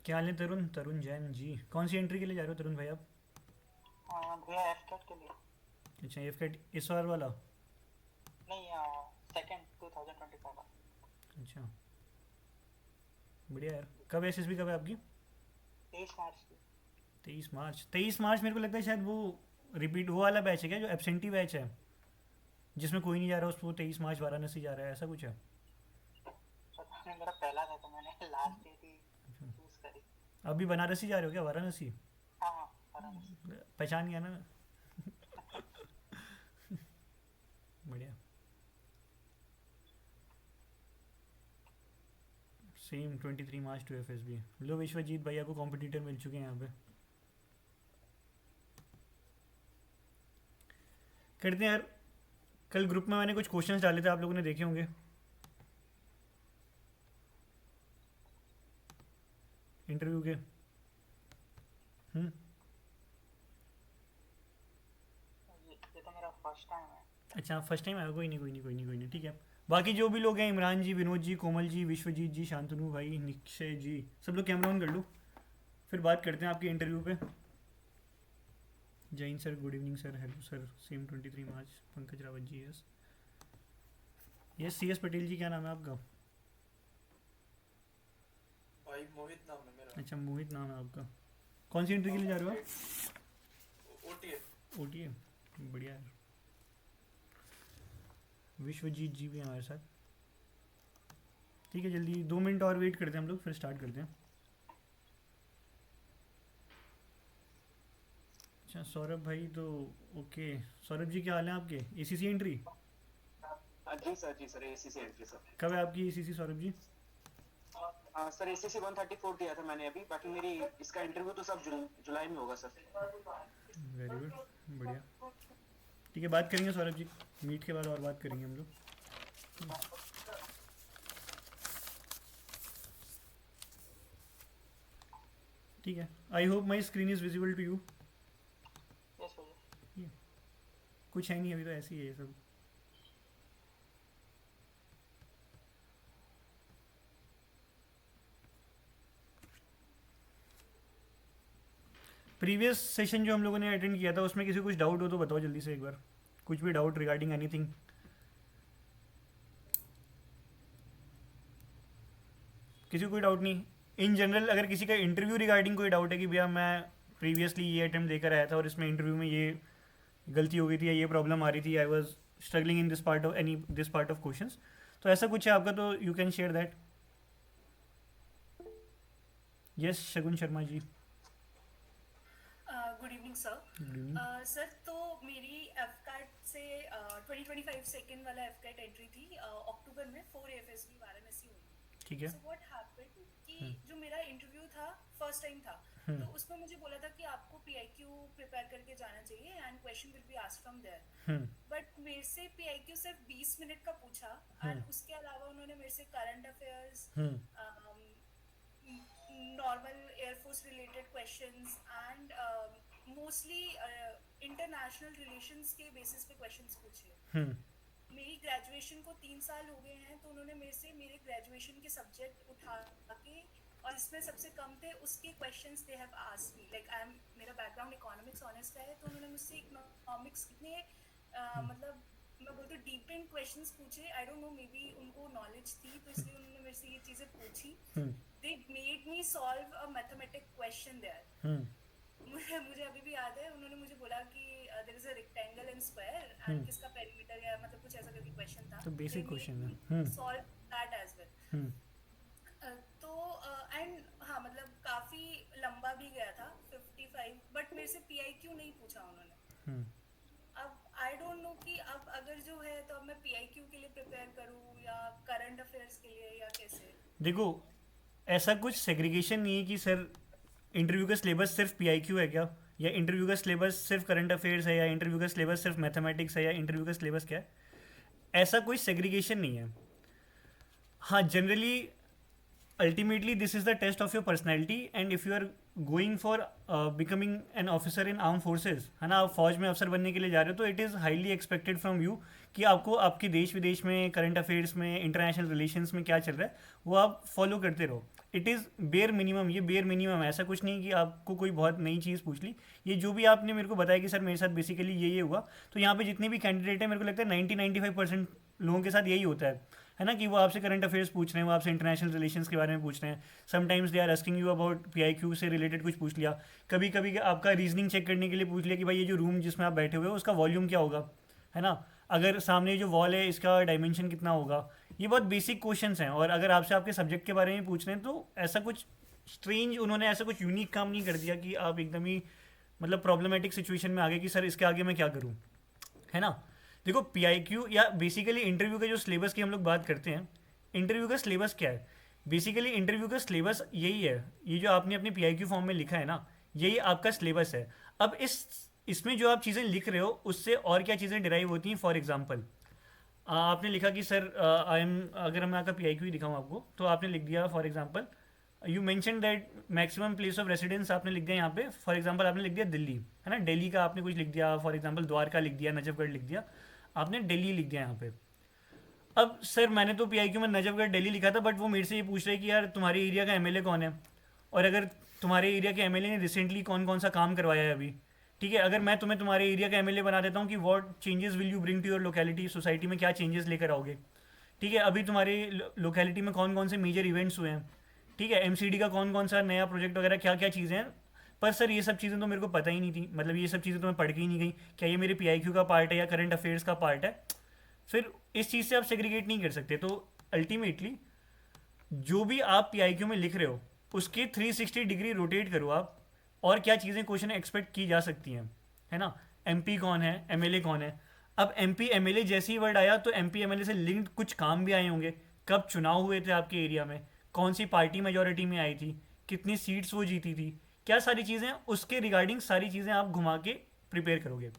क्या हाल है तरुण? तरुण जैन जी, कौन सी एंट्री के लिए जा रहे हो तरुण भाई आप? भैया एफकेट के लिए। अच्छा, एफ कैट इस बार वाला? नहीं, सेकंड 2025 का। अच्छा, बढ़िया यार। कब एस एस बी कब है आपकी? 23 मार्च की। 23 मार्च। 23 मार्च मेरे को लगता है शायद वो रिपीट वो वाला बैच है क्या, जो एबसेंटी बैच है, जिसमें कोई नहीं जा रहा उसको 23 मार्च वाराणसी जा रहा है, ऐसा कुछ है? पता नहीं, मेरा पहला था तो मैंने लास्ट डेट ही चूज करी। अभी बनारसी जा रहे हो क्या, वाराणसी? हाँ हाँ, वाराणसी। पहचान गया ना? बढ़िया। Same 23 March to F S B. लो विश्वजीत भैया को कॉम्पिटिटर मिल चुके हैं यहाँ पे। करते हैं यार। कल ग्रुप में मैंने कुछ क्वेश्चंस डाले थे, आप लोगों ने देखे होंगे इंटरव्यू के। हम्म। ये तो मेरा फर्स्ट टाइम है। अच्छा, फर्स्ट टाइम आया? कोई नहीं, कोई नहीं, कोई नहीं, कोई नहीं, ठीक है। बाकी जो भी लोग हैं, इमरान जी, विनोद जी, कोमल जी, विश्वजीत जी, शांतनु भाई, निक्षय जी, सब लोग कैमरा ऑन कर लो, फिर बात करते हैं आपके इंटरव्यू पे। Jain sir, good evening sir, hello sir, same 23 March. Pankaj Rawat ji, yes. Yes, C S Patel ji, क्या नाम है आपका? भाई मोहित नाम है मेरा। अच्छा, मोहित नाम है आपका। कौन सी एंट्री के लिए जा रहे हो एट ओटीए। आप? ओ टी है, बढ़िया है। विश्वजीत जी भी हैं हमारे साथ। ठीक है, जल्दी 2 मिनट और वेट करते हैं हम लोग, फिर स्टार्ट करते हैं। अच्छा, सौरभ भाई तो ओके। सौरभ जी, क्या हाल है आपके? ए सी सी एंट्री जी सर एसीसी एंट्री सर। कब है आपकी? ए सी सी सौरभ जी? सर एसीसी 134 दिया था मैंने अभी, बाकी मेरी इसका इंटरव्यू तो सब जुलाई में होगा सर। वेरी गुड, बढ़िया। ठीक है, बात करेंगे सौरभ जी, मीट के बाद और बात करेंगे हम लोग। ठीक है, I hope my screen is visible to you. Yes भैया। कुछ है नहीं अभी तो, ऐसे ही है ये सब। प्रीवियस सेशन जो हम लोगों ने अटेंड किया था, उसमें किसी को कुछ डाउट हो तो बताओ जल्दी से एक बार। कुछ भी डाउट रिगार्डिंग एनीथिंग? किसी को कोई डाउट नहीं? इन जनरल अगर किसी का इंटरव्यू रिगार्डिंग कोई डाउट है कि भैया मैं प्रीवियसली ये अटेम्प्ट देकर आया था और इसमें इंटरव्यू में ये गलती हो गई थी या ये प्रॉब्लम आ रही थी, I was struggling in this part of any this part of questions, तो ऐसा कुछ है आपका तो you can share that. Yes, Shagun Sharma ji. Good evening sir. Good evening. Sir तो मेरी एफ कैट से 2025 सेकेंड वाला एफ कैट एंट्री थी अक्टूबर में 4 एफ एस बी वाराणसी हुई। ठीक है। सो व्हाट हैपेंड कि हम्म। जो मेरा इंटरव्यू था फर्स्ट टाइम था, हम्म। तो उसमें मुझे बोला था कि आपको पीआईक्यू प्रिपेयर करके जाना चाहिए and question will be asked from there. Hmm. But मेरे से पीआईक्यू सिर्फ 20 मिनट का पूछा हम्म। एंड उसके अलावा उन्होंने मेरे से current affairs, hmm. Normal air force related questions and mostly international relations के बेसिस पे क्वेश्चंस पूछे। हम्म। मेरी ग्रेजुएशन को 3 साल हो गए हैं, तो उन्होंने मेरे से मेरे ग्रेजुएशन के सब्जेक्ट उठा के और इसमें सबसे कम थे उसके questions they have asked me, like I am, मेरा बैकग्राउंड इकोनॉमिक्स ऑनेस्ट है, तो उन्होंने मुझसे इकोनॉमिक्स कितने मतलब मैं बोलती हूँ डीप इन क्वेश्चंस पूछे। I don't know, may be उनको नॉलेज थी तो इसलिए उन्होंने मेरे से ये चीज़ें पूछी। Hmm. They made me solve a mathematic question there. Hmm. मुझे मुझे अभी भी याद है, उन्होंने मुझे बोला कि there is a rectangle and square and hmm. किसका पेरीमीटर है, मतलब कुछ ऐसा करके क्वेश्चन था। तो दे बेसिक क्वेश्चन मेड है। Me hmm. Solve that as well. Hmm. तो एंड हाँ, मतलब काफी लंबा भी गया था 55, बट मेरे से पीआईक्यू नहीं पूछा उन्होंने। हम्म। अब आई डोंट नो कि अब अगर जो है तो अब मैं पीआईक्यू के लिए प्रिपेयर करूँ या करंट अफेयर्स के लिए या कैसे। देखो, ऐसा कुछ सेग्रीगेशन नहीं है कि सर इंटरव्यू का सिलेबस सिर्फ पीआईक्यू है क्या, या इंटरव्यू का सिलेबस सिर्फ करंट अफेयर्स है, या इंटरव्यू का सिलेबस सिर्फ मैथमेटिक्स है, या इंटरव्यू का सिलेबस क्या है। ऐसा कोई सेग्रीगेशन नहीं है। हाँ, generally ultimately this is the test of your personality, and if you are going for becoming an officer in arm forces, है ना, आप फौज में अफसर बनने के लिए जा रहे हो, तो it is highly expected from you कि आपको आपके देश विदेश में करंट अफेयर्स में इंटरनेशनल रिलेशंस में क्या चल रहा है वो आप फॉलो करते रहो. इट इज़ बेयर मिनिमम, ये बेयर मिनिमम है. ऐसा कुछ नहीं कि आपको कोई बहुत नई चीज़ पूछ ली. ये जो भी आपने मेरे को बताया कि सर मेरे साथ बेसिकली ये हुआ, तो यहाँ पे जितने भी कैंडिडेट हैं मेरे को लगता है 90-95% लोगों के साथ यही होता है ना, कि वो आपसे करंट अफेयर्स पूछ रहे हैं, वो आपसे इंटरनेशनल रिलेशंस के बारे में पूछ रहे हैं. Sometimes they are asking you about PIQ से रिलेटेड कुछ पूछ लिया. कभी कभी आपका रीजनिंग चेक करने के लिए पूछ लिया कि भाई ये जो रूम जिसमें आप बैठे हुए हो उसका वॉल्यूम क्या होगा, है ना. अगर सामने जो वॉल है इसका डायमेंशन कितना होगा. ये बहुत बेसिक क्वेश्चंस हैं. और अगर आपसे आपके सब्जेक्ट के बारे में पूछ रहे हैं तो ऐसा कुछ स्ट्रेंज, उन्होंने ऐसा कुछ यूनिक काम नहीं कर दिया कि आप एकदम ही मतलब प्रॉब्लमेटिक सिचुएशन में आ गए कि सर इसके आगे मैं क्या करूँ, है ना. देखो PIQ या बेसिकली इंटरव्यू का जो सिलेबस की हम लोग बात करते हैं, इंटरव्यू का सिलेबस क्या है. बेसिकली इंटरव्यू का सिलेबस यही है, ये जो आपने अपने PIQ फॉर्म में लिखा है ना, यही आपका सिलेबस है. अब इसमें जो आप चीज़ें लिख रहे हो उससे और क्या चीज़ें डिराइव होती हैं. फॉर एग्जांपल आपने लिखा कि सर आई एम, अगर मैं आपका PIQ ही दिखाऊँ आपको, तो आपने लिख दिया for example you mention that maximum place of residence आपने लिख दिया यहाँ पे. फॉर एग्जांपल आपने लिख दिया दिल्ली, है ना. दिल्ली का आपने कुछ लिख दिया, फॉर एग्जांपल द्वारका लिख दिया, नजफगढ़ लिख दिया, आपने दिल्ली लिख दिया यहाँ पे. अब सर मैंने तो PIQ में नजफगढ़ दिल्ली लिखा था, बट वो मेरे से ये पूछ रहे कि यार तुम्हारे एरिया का MLA कौन है, और अगर तुम्हारे एरिया के MLA ने रिसेंटली कौन कौन सा काम करवाया है अभी, ठीक है. अगर मैं तुम्हारे एरिया का MLA बना देता हूँ कि what changes will you bring to your locality, society में क्या चेंजेस लेकर आओगे, ठीक है. अभी तुम्हारे लोकेलिटी में कौन कौन से मेजर इवेंट्स हुए हैं, ठीक है. MCD का कौन कौन सा नया प्रोजेक्ट वगैरह क्या क्या चीज़ें हैं. पर सर ये सब चीज़ें तो मेरे को पता ही नहीं थी, मतलब ये सब चीज़ें तो मैं पढ़ के ही नहीं गई. क्या ये मेरे PIQ का पार्ट है या करंट अफेयर्स का पार्ट है. फिर इस चीज़ से आप सेग्रीगेट नहीं कर सकते. तो अल्टीमेटली जो भी आप PIQ में लिख रहे हो उसके 360 डिग्री रोटेट करो आप, और क्या चीज़ें क्वेश्चन एक्सपेक्ट की जा सकती हैं, है ना. MP कौन है, MLA कौन है. अब MP MLA जैसे ही वर्ड आया तो MP MLA से लिंक्ड कुछ काम भी आए होंगे. कब चुनाव हुए थे आपके एरिया में, कौन सी पार्टी मेजोरिटी में आई थी, कितनी सीट्स वो जीती थी, क्या सारी चीज़ें, उसके रिगार्डिंग सारी चीज़ें आप घुमा के प्रिपेयर करोगे.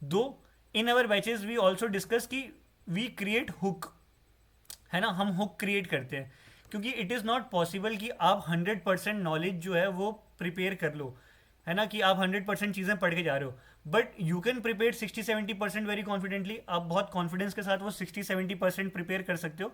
दो, इन अवर बैचेस वी ऑल्सो डिस्कस कि वी क्रिएट हुक, है ना. हम हुक क्रिएट करते हैं क्योंकि इट इज़ नॉट पॉसिबल कि आप 100% नॉलेज जो है वो प्रिपेयर कर लो, है ना, कि आप 100% चीज़ें पढ़ के जा रहे हो. But you can prepare 60-70% very confidently. आप बहुत कॉन्फिडेंस के साथ वो 60-70% प्रिपेयर कर सकते हो.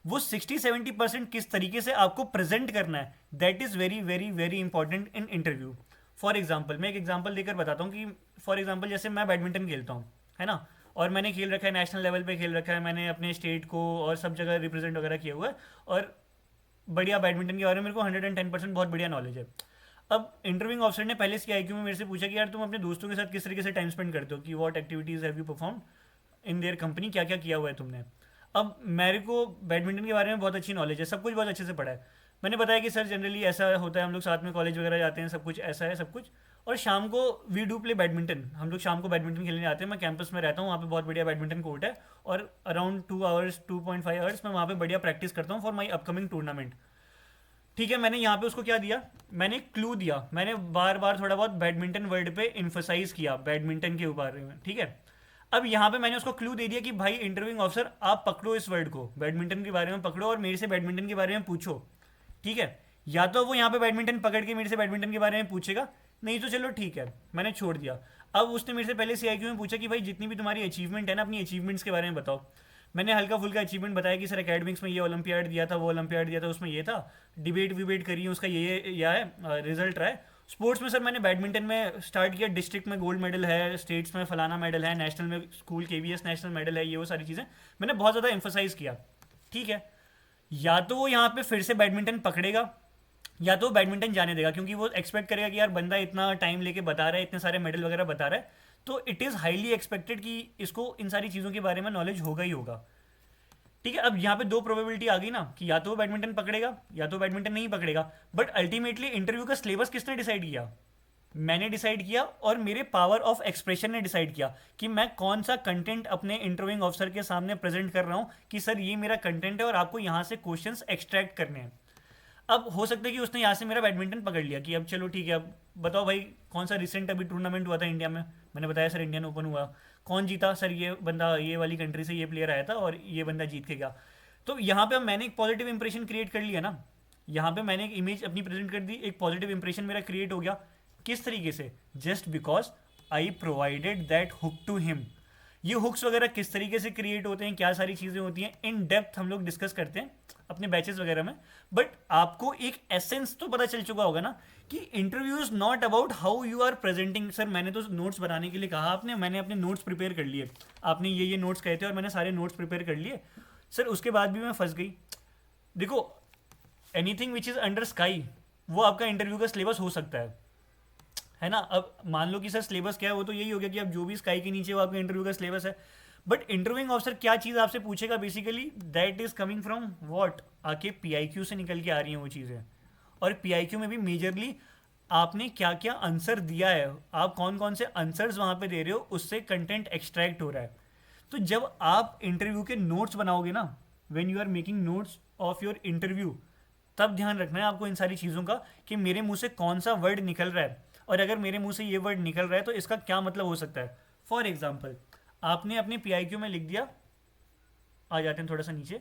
वो 60-70% किस तरीके से आपको प्रेजेंट करना है, that is very very very important in interview. For example मैं एक एग्जाम्पल देकर बताता हूँ कि फॉर एग्जाम्पल जैसे मैं बैडमिंटन खेलता हूँ, है ना, और मैंने खेल रखा है नेशनल लेवल पे खेल रखा है, मैंने अपने स्टेट को और सब जगह रिप्रेजेंट वगैरह किया हुआ है, और बढ़िया बैडमिंटन के बारे में मेरे को 110% बहुत बढ़िया नॉलेज है. अब इंटरव्यूइंग ऑफिसर ने पहले CIQ में मेरे से पूछा कि यार तुम अपने दोस्तों के साथ किस तरीके से टाइम स्पेंड करते हो, कि what activities have you perform in their company, क्या क्या किया हुआ है तुमने. अब मेरे को बैडमिंटन के बारे में बहुत अच्छी नॉलेज है, सब कुछ बहुत अच्छे से पढ़ा है. मैंने बताया कि सर जनरली ऐसा होता है, हम लोग साथ में कॉलेज वगैरह जाते हैं, सब कुछ ऐसा है सब कुछ. और शाम को वी डू प्ले बैडमिंटन, हम लोग शाम को बैडमिंटन खेलने जाते हैं. मैं कैंपस में रहता हूँ, वहाँ पे बहुत बढ़िया बैडमिंटन कोर्ट है, और अराउंड 2 आवर्स 2.5 आवर्स मैं वहाँ पे बढ़िया प्रैक्टिस करता हूँ फॉर माई अपकमिंग टूर्नामेंट. ठीक है, मैंने यहाँ पे उसको क्या दिया, मैंने क्लू दिया, मैंने बार बार थोड़ा बहुत बैडमिंटन वर्ड पे इन्फोसाइज किया बैडमिंटन के बारे में, ठीक है. अब यहाँ पे मैंने उसको क्लू दे दिया कि भाई इंटरव्यूइंग ऑफिसर आप पकड़ो इस वर्ड को, बैडमिंटन के बारे में पकड़ो और मेरे से बैडमिंटन के बारे में पूछो, ठीक है. या तो वो यहाँ पे बैडमिंटन पकड़ के मेरे से बैडमिंटन के बारे में पूछेगा, नहीं तो चलो ठीक है मैंने छोड़ दिया. अब उसने मेरे से पहले CIQ में पूछा कि भाई जितनी भी तुम्हारी अचीवमेंट है ना, अपनी अचीवमेंट्स के बारे में बताओ. मैंने हल्का फुल्का अचीवमेंट बताया कि सर एकेडमिक्स में ये ओलंपियाड दिया था, वो ओलंपियाड दिया था, उसमें ये था, डिबेट विबेट करी उसका ये या है रिजल्ट रहा है. स्पोर्ट्स में सर मैंने बैडमिंटन में स्टार्ट किया, डिस्ट्रिक्ट में गोल्ड मेडल है, स्टेट्स में फलाना मेडल है, नेशनल में स्कूल KVS नेशनल मेडल है, ये वो सारी चीज़ें मैंने बहुत ज़्यादा एम्फोसाइज किया, ठीक है. या तो वो यहाँ पे फिर से बैडमिंटन पकड़ेगा, या तो बैडमिंटन जाने देगा, क्योंकि वो एक्सपेक्ट करेगा कि यार बंदा इतना टाइम लेके बता रहा है, इतने सारे मेडल वगैरह बता रहा है, तो इट इज़ हाईली एक्सपेक्टेड कि इसको इन सारी चीज़ों के बारे में नॉलेज होगा ही होगा, ठीक है. अब यहाँ पे 2 प्रोबेबिलिटी आ गई ना, कि या तो वो बैडमिंटन पकड़ेगा या तो बैडमिंटन नहीं पकड़ेगा. बट अल्टीमेटली इंटरव्यू का सिलेबस किसने डिसाइड किया, मैंने डिसाइड किया, और मेरे पावर ऑफ एक्सप्रेशन ने डिसाइड किया कि मैं कौन सा कंटेंट अपने इंटरव्यूइंग ऑफिसर के सामने प्रेजेंट कर रहा हूँ, कि सर ये मेरा कंटेंट है और आपको यहाँ से क्वेश्चंस एक्सट्रैक्ट करने हैं. अब हो सकता है कि उसने यहाँ से मेरा बैडमिंटन पकड़ लिया कि अब चलो ठीक है, अब बताओ भाई कौन सा रिसेंट अभी टूर्नामेंट हुआ था इंडिया में, मैंने बताया सर इंडियन ओपन हुआ, कौन जीता, सर ये बंदा ये वाली कंट्री से ये प्लेयर आया था और ये बंदा जीत के गया. तो यहाँ पे मैंने एक पॉजिटिव इंप्रेशन क्रिएट कर लिया ना, यहाँ पे मैंने एक इमेज अपनी प्रेजेंट कर दी, एक पॉजिटिव इंप्रेशन मेरा क्रिएट हो गया. किस तरीके से, just because I provided that hook to him. ये हुक्स वगैरह किस तरीके से क्रिएट होते हैं, क्या सारी चीज़ें होती हैं, इन डेप्थ हम लोग डिस्कस करते हैं अपने बैचेस वगैरह में। बट आपको एक एसेंस तो पता चल चुका होगा ना कि interview is not about how you are presenting. Sir मैंने तो नोट्स बनाने के लिए कहा आपने, मैंने अपने नोट्स प्रिपेयर कर लिए, आपने ये नोट्स कहे थे और मैंने सारे नोट्स प्रिपेयर कर लिए सर, उसके बाद भी मैं फंस गई। देखो anything which is under sky वो आपका इंटरव्यू का सिलेबस हो सकता है ना। अब मान लो कि सर सिलेबस क्या है, वो तो यही हो गया कि आप जो भी स्काई के नीचे वो आपका इंटरव्यू का सिलेबस है। बट इंटरव्यूइंग ऑफिसर क्या चीज़ आपसे पूछेगा basically, that is coming from what, आके पीआईक्यू से निकल के आ रही हैं वो चीज़ें। और पीआईक्यू में भी मेजरली आपने क्या क्या आंसर दिया है, आप कौन कौन से आंसर्स वहाँ पे दे रहे हो, उससे कंटेंट एक्सट्रैक्ट हो रहा है। तो जब आप इंटरव्यू के नोट्स बनाओगे ना, when you are making notes of your interview, तब ध्यान रखना है आपको इन सारी चीज़ों का कि मेरे मुंह से कौन सा वर्ड निकल रहा है, और अगर मेरे मुंह से ये वर्ड निकल रहा है तो इसका क्या मतलब हो सकता है। फॉर एग्जाम्पल आपने अपने पीआईक्यू में लिख दिया, आ जाते हैं थोड़ा सा नीचे,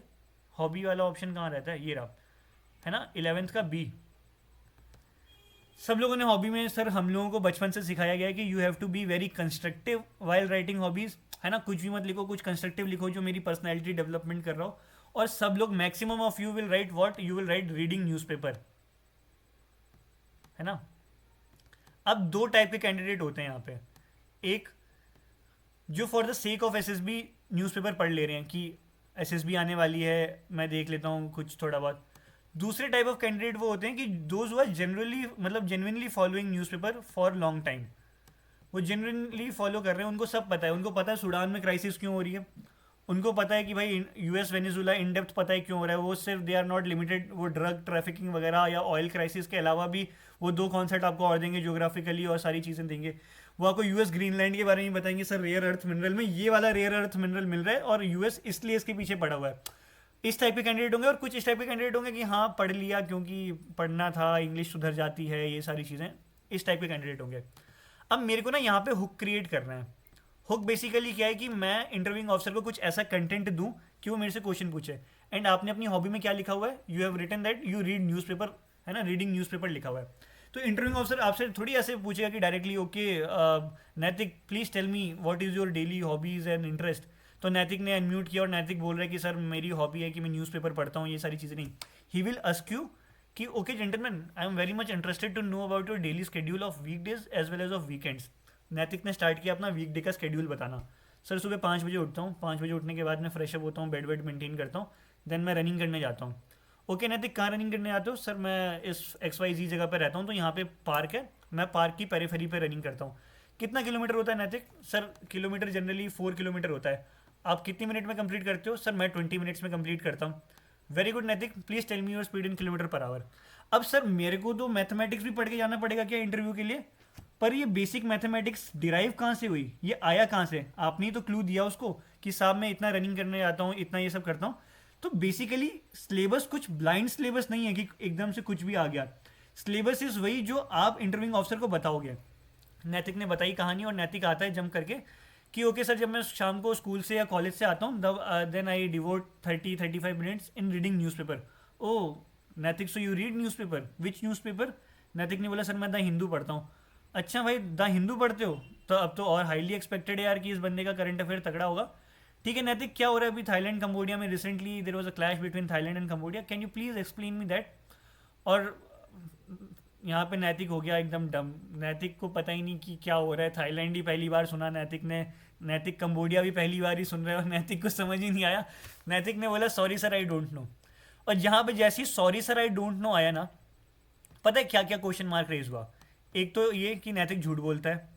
हॉबी वाला ऑप्शन कहाँ रहता है, ये रहा, है ना, 11th का बी। सब लोगों ने हॉबी में, सर हम लोगों को बचपन से सिखाया गया है कि you have to be very constructive while writing hobbies, है ना, कुछ भी मत लिखो, कुछ कंस्ट्रक्टिव लिखो जो मेरी पर्सनैलिटी डेवलपमेंट कर रहा हो। और सब लोग maximum of you will write what, you will write reading newspaper, है ना। अब दो टाइप के कैंडिडेट होते हैं यहाँ पे, एक जो for the sake of SSB newspaper पढ़ ले रहे हैं कि एसएसबी आने वाली है, मैं देख लेता हूँ कुछ थोड़ा बहुत। दूसरे टाइप ऑफ कैंडिडेट वो होते हैं कि दोज आर जनरली, मतलब genuinely following newspaper for long time, वो जेन्युइनली फॉलो कर रहे हैं, उनको सब पता है, उनको पता है सूडान में क्राइसिस क्यों हो रही है, उनको पता है कि भाई यूएस वेनेजुला इन डेप्थ पता है क्यों हो रहा है। वो सिर्फ दे आर नॉट लिमिटेड वो ड्रग ट्रैफिकिंग वगैरह या ऑयल क्राइसिस के अलावा भी वो दो कॉन्सेप्ट आपको और देंगे ज्योग्राफिकली, और सारी चीज़ें देंगे। वो आपको यूएस ग्रीनलैंड के बारे में बताएंगे, सर रेयर अर्थ मिनरल में ये वाला रेयर अर्थ मिनरल मिल रहा है और यूएस इसलिए इसके पीछे पड़ा हुआ है। इस टाइप के कैंडिडेट होंगे। और कुछ इस टाइप के कैंडिडेट होंगे कि हाँ पढ़ लिया क्योंकि पढ़ना था, इंग्लिश सुधर जाती है, ये सारी चीज़ें, इस टाइप के कैंडिडेट होंगे। अब मेरे को ना यहाँ पे हुक क्रिएट करना है। हुक बेसिकली क्या है कि मैं इंटरव्यूइंग ऑफिसर को कुछ ऐसा कंटेंट दूं कि वो मेरे से क्वेश्चन पूछे। एंड आपने अपनी हॉबी में क्या लिखा हुआ है, you have written that you read newspaper, है ना, रीडिंग न्यूज़पेपर लिखा हुआ है। तो इंटरव्यूइंग ऑफिसर आपसे थोड़ी ऐसे पूछेगा कि directly okay Naitik please tell me what is your daily hobbies and interest. तो नैतिक ने अनम्यूट किया और नैतिक बोल रहा है कि सर मेरी हॉबी है कि मैं न्यूज़पेपर पढ़ता हूँ, ये सारी चीज़ें नहीं। ही विल आस्क यू कि okay gentleman, I am very much interested to know about your daily schedule of weekdays as well as of weekends. Naitik ने स्टार्ट किया अपना वीकडे का शेड्यूल बताना। सर सुबह 5 बजे उठता हूँ, 5 बजे उठने के बाद मैं फ्रेशअप होता हूँ, बेड वेड मेंटेन करता हूँ, देन मैं रनिंग करने जाता हूँ। ओके नैतिक, कहाँ रनिंग करने आते हो? सर मैं इस XYZ जगह पर रहता हूँ, तो यहाँ पे पार्क है, मैं पार्क की पेरीफेरी पे रनिंग करता हूँ। कितना किलोमीटर होता है नैतिक? सर किलोमीटर जनरली 4 किलोमीटर होता है। आप कितनी मिनट में कंप्लीट करते हो? सर मैं 20 मिनट्स में कंप्लीट करता हूँ। Very good Naitik, please tell me your speed in kilometre per hour. अब सर मेरे को तो मैथमेटिक्स भी पढ़ के जाना पड़ेगा क्या इंटरव्यू के लिए? पर ये बेसिक मैथमेटिक्स डिराइव कहाँ से हुई, ये आया कहाँ से? आपने ही तो क्लू दिया उसको कि साहब मैं इतना रनिंग करने जाता हूँ, इतना ये सब करता हूँ। तो बेसिकली सिलेबस कुछ ब्लाइंड सिलेबस नहीं है कि एकदम से कुछ भी आ गया। सिलेबस इज वही जो आप इंटरव्यूइंग ऑफिसर को बताओगे। नैतिक ने बताई कहानी, और नैतिक आता है जम करके कि ओके सर, जब मैं शाम को स्कूल से या कॉलेज से आता हूँ then I devote 30-35 minutes in reading newspaper. Oh Naitik, so you read newspaper, which newspaper? Naitik ने बोला सर मैं द हिंदू पढ़ता हूँ। अच्छा भाई द हिंदू पढ़ते हो, तो अब तो और हाईली एक्सपेक्टेड है यार कि इस बंदे का करंट अफेयर तगड़ा होगा। ठीक है नैतिक, क्या हो रहा है अभी थाईलैंड कंबोडिया में? Recently there was a clash between Thailand and Cambodia, can you please explain me that? और यहाँ पे नैतिक हो गया एकदम डम। नैतिक को पता ही नहीं कि क्या हो रहा है। थाईलैंड ही पहली बार सुना नैतिक ने, नैतिक कंबोडिया भी पहली बार ही सुन रहे हैं, और नैतिक को समझ ही नहीं आया। नैतिक ने बोला sorry sir I don't know. और यहाँ पे जैसे ही sorry sir I don't know आया ना, पता है क्या क्या क्वेश्चन मार्क रेज हुआ? एक तो ये कि नैतिक झूठ बोलता है,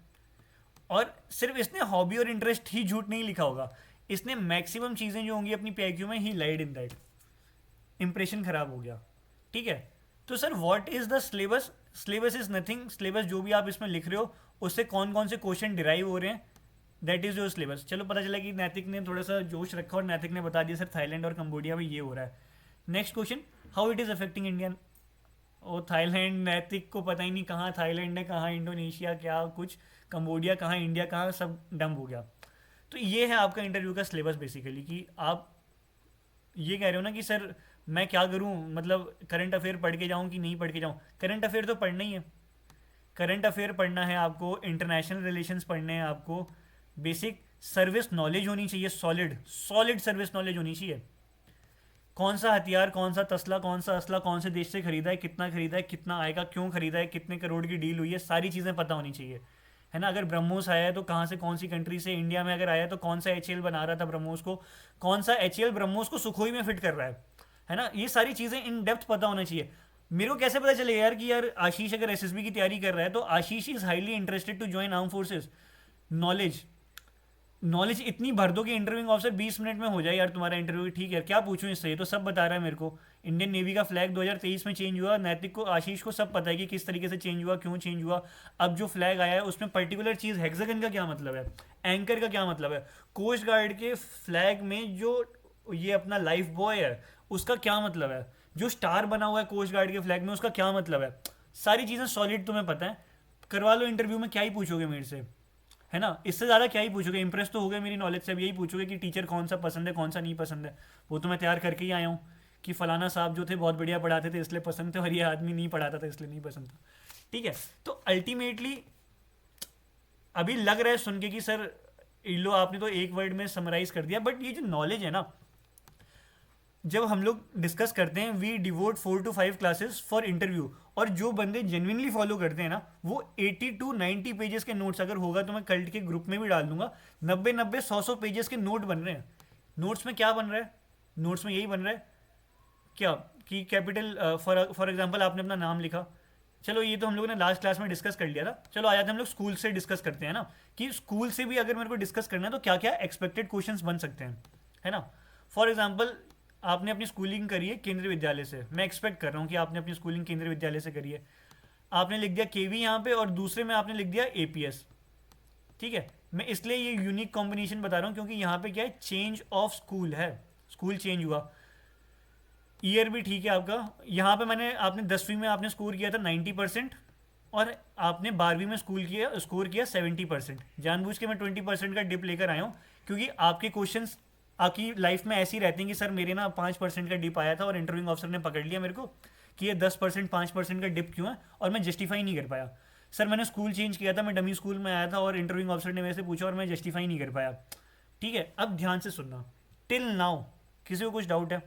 और सिर्फ इसने हॉबी और इंटरेस्ट ही झूठ नहीं लिखा होगा, इसने मैक्सिमम चीज़ें जो होंगी अपनी पीआईक्यू में ही लाइड इन दैट। इंप्रेशन खराब हो गया। ठीक है, तो sir what is the syllabus? Syllabus is nothing. Syllabus जो भी आप इसमें लिख रहे हो उससे कौन कौन से क्वेश्चन डिराइव हो रहे हैं, दैट इज योर सिलेबस। चलो पता चला कि नैतिक ने थोड़ा सा जोश रखा और नैतिक ने बता दिया सर थाईलैंड और कंबोडिया में ये हो रहा है। Next question, how it is affecting Indian. Oh Thailand, Naitik को पता ही नहीं कहाँ थाईलैंड है, कहाँ इंडोनेशिया, क्या कुछ कंबोडिया, कहाँ इंडिया, कहाँ सब डंप हो गया। तो ये है आपका इंटरव्यू का सिलेबस बेसिकली, कि आप ये कह रहे हो ना कि सर मैं क्या करूं, मतलब करंट अफेयर पढ़ के जाऊं कि नहीं पढ़ के जाऊं? करंट अफेयर तो पढ़ना ही है। करंट अफेयर पढ़ना है आपको, इंटरनेशनल रिलेशंस पढ़ने हैं आपको, बेसिक सर्विस नॉलेज होनी चाहिए, सॉलिड सर्विस नॉलेज होनी चाहिए। कौन सा हथियार, कौन सा तसला, कौन सा असला कौन से देश से खरीदा है, कितना आएगा, क्यों खरीदा है, कितने करोड़ की डील हुई है, सारी चीज़ें पता होनी चाहिए, है ना। अगर ब्रह्मोस आया है तो कहाँ से, कौन सी कंट्री से, इंडिया में अगर आया है तो कौन सा HAL बना रहा था ब्रह्मोस को, कौन सा HAL ब्रह्मोस को सुखोई में फिट कर रहा है ना। ये सारी चीज़ें इन डेप्थ पता होना चाहिए। मेरे को कैसे पता चलेगा यार कि यार आशीष अगर SSB की तैयारी कर रहा है तो Ashish is highly interested to join arm forces. Knowledge इतनी भर दो कि इंटरव्यूइंग ऑफिसर 20 मिनट में हो जाए यार तुम्हारा इंटरव्यू, ठीक है क्या पूछूं इससे, ये तो सब बता रहा है मेरे को। इंडियन नेवी का फ्लैग 2023 में चेंज हुआ, नैतिक को, आशीष को सब पता है कि किस तरीके से चेंज हुआ, क्यों चेंज हुआ। अब जो फ्लैग आया है उसमें पर्टिकुलर चीज़, हेक्सागन का क्या मतलब है, एंकर का क्या मतलब है, कोस्ट गार्ड के फ्लैग में जो ये अपना लाइफ बॉय है उसका क्या मतलब है, जो स्टार बना हुआ है कोस्ट गार्ड के फ्लैग में उसका क्या मतलब है। सारी चीज़ें सॉलिड तुम्हें पता है, करवा लो इंटरव्यू में। क्या ही पूछोगे मेरे से, है ना, इससे ज़्यादा क्या ही पूछोगे। इंप्रेस तो हो गए मेरी नॉलेज से, अब यही पूछोगे कि टीचर कौन सा पसंद है, कौन सा नहीं पसंद है। वो तो मैं तैयार करके ही आया हूँ कि फलाना साहब जो थे बहुत बढ़िया पढ़ाते थे इसलिए पसंद थे, और ये आदमी नहीं पढ़ाता था इसलिए नहीं पसंद था, ठीक है। तो अल्टीमेटली अभी लग रहा है सुन के कि सर लो आपने तो एक वर्ड में समराइज कर दिया, बट ये जो नॉलेज है ना, जब हम लोग डिस्कस करते हैं we devote 4 to 5 classes for interview, और जो बंदे जेन्युइनली फॉलो करते हैं ना वो 80 to 90 पेजेस के नोट्स, अगर होगा तो मैं कल्ट के ग्रुप में भी डाल दूंगा, 90-100 पेजेस के नोट बन रहे हैं। नोट्स में क्या बन रहा है, नोट्स में यही बन रहा है क्या कि कैपिटल फॉर एग्जांपल आपने अपना नाम लिखा, चलो ये तो हम लोगों ने लास्ट क्लास में डिस्कस कर लिया था, चलो आ जाते हैं हम लोग स्कूल से डिस्कस करते हैं ना, कि स्कूल से भी अगर मेरे को डिस्कस करना है तो क्या क्या एक्सपेक्टेड क्वेश्चंस बन सकते हैं, है ना। फॉर एग्जांपल आपने अपनी स्कूलिंग करी है केंद्रीय विद्यालय से, मैं एक्सपेक्ट कर रहा हूँ कि आपने अपनी स्कूलिंग केंद्रीय विद्यालय से करी है, आपने लिख दिया KV यहाँ पे और दूसरे में आपने लिख दिया APS, ठीक है। मैं इसलिए ये यूनिक कॉम्बिनेशन बता रहा हूँ क्योंकि यहाँ पे क्या है, चेंज ऑफ स्कूल है, स्कूल चेंज हुआ, ईयर भी ठीक है आपका। यहाँ पे आपने 10वीं में आपने स्कोर किया था 90% और आपने 12वीं में स्कोर किया 70%। जानबूझ के मैं 20% का डिप लेकर आया हूँ क्योंकि आपके क्वेश्चंस आपकी लाइफ में ऐसी रहती हैं कि सर मेरे ना 5% का डिप आया था और इंटरव्यूइंग ऑफिसर ने पकड़ लिया मेरे को कि ये 10% 5% का डिप क्यों है, और मैं जस्टिफाई नहीं कर पाया। सर मैंने स्कूल चेंज किया था, मैं डमी स्कूल में आया था और इंटरव्यूइंग ऑफिसर ने मेरे से पूछा और मैं जस्टिफाई नहीं कर पाया, ठीक है। अब ध्यान से सुनना, टिल नाउ किसी को कुछ डाउट है?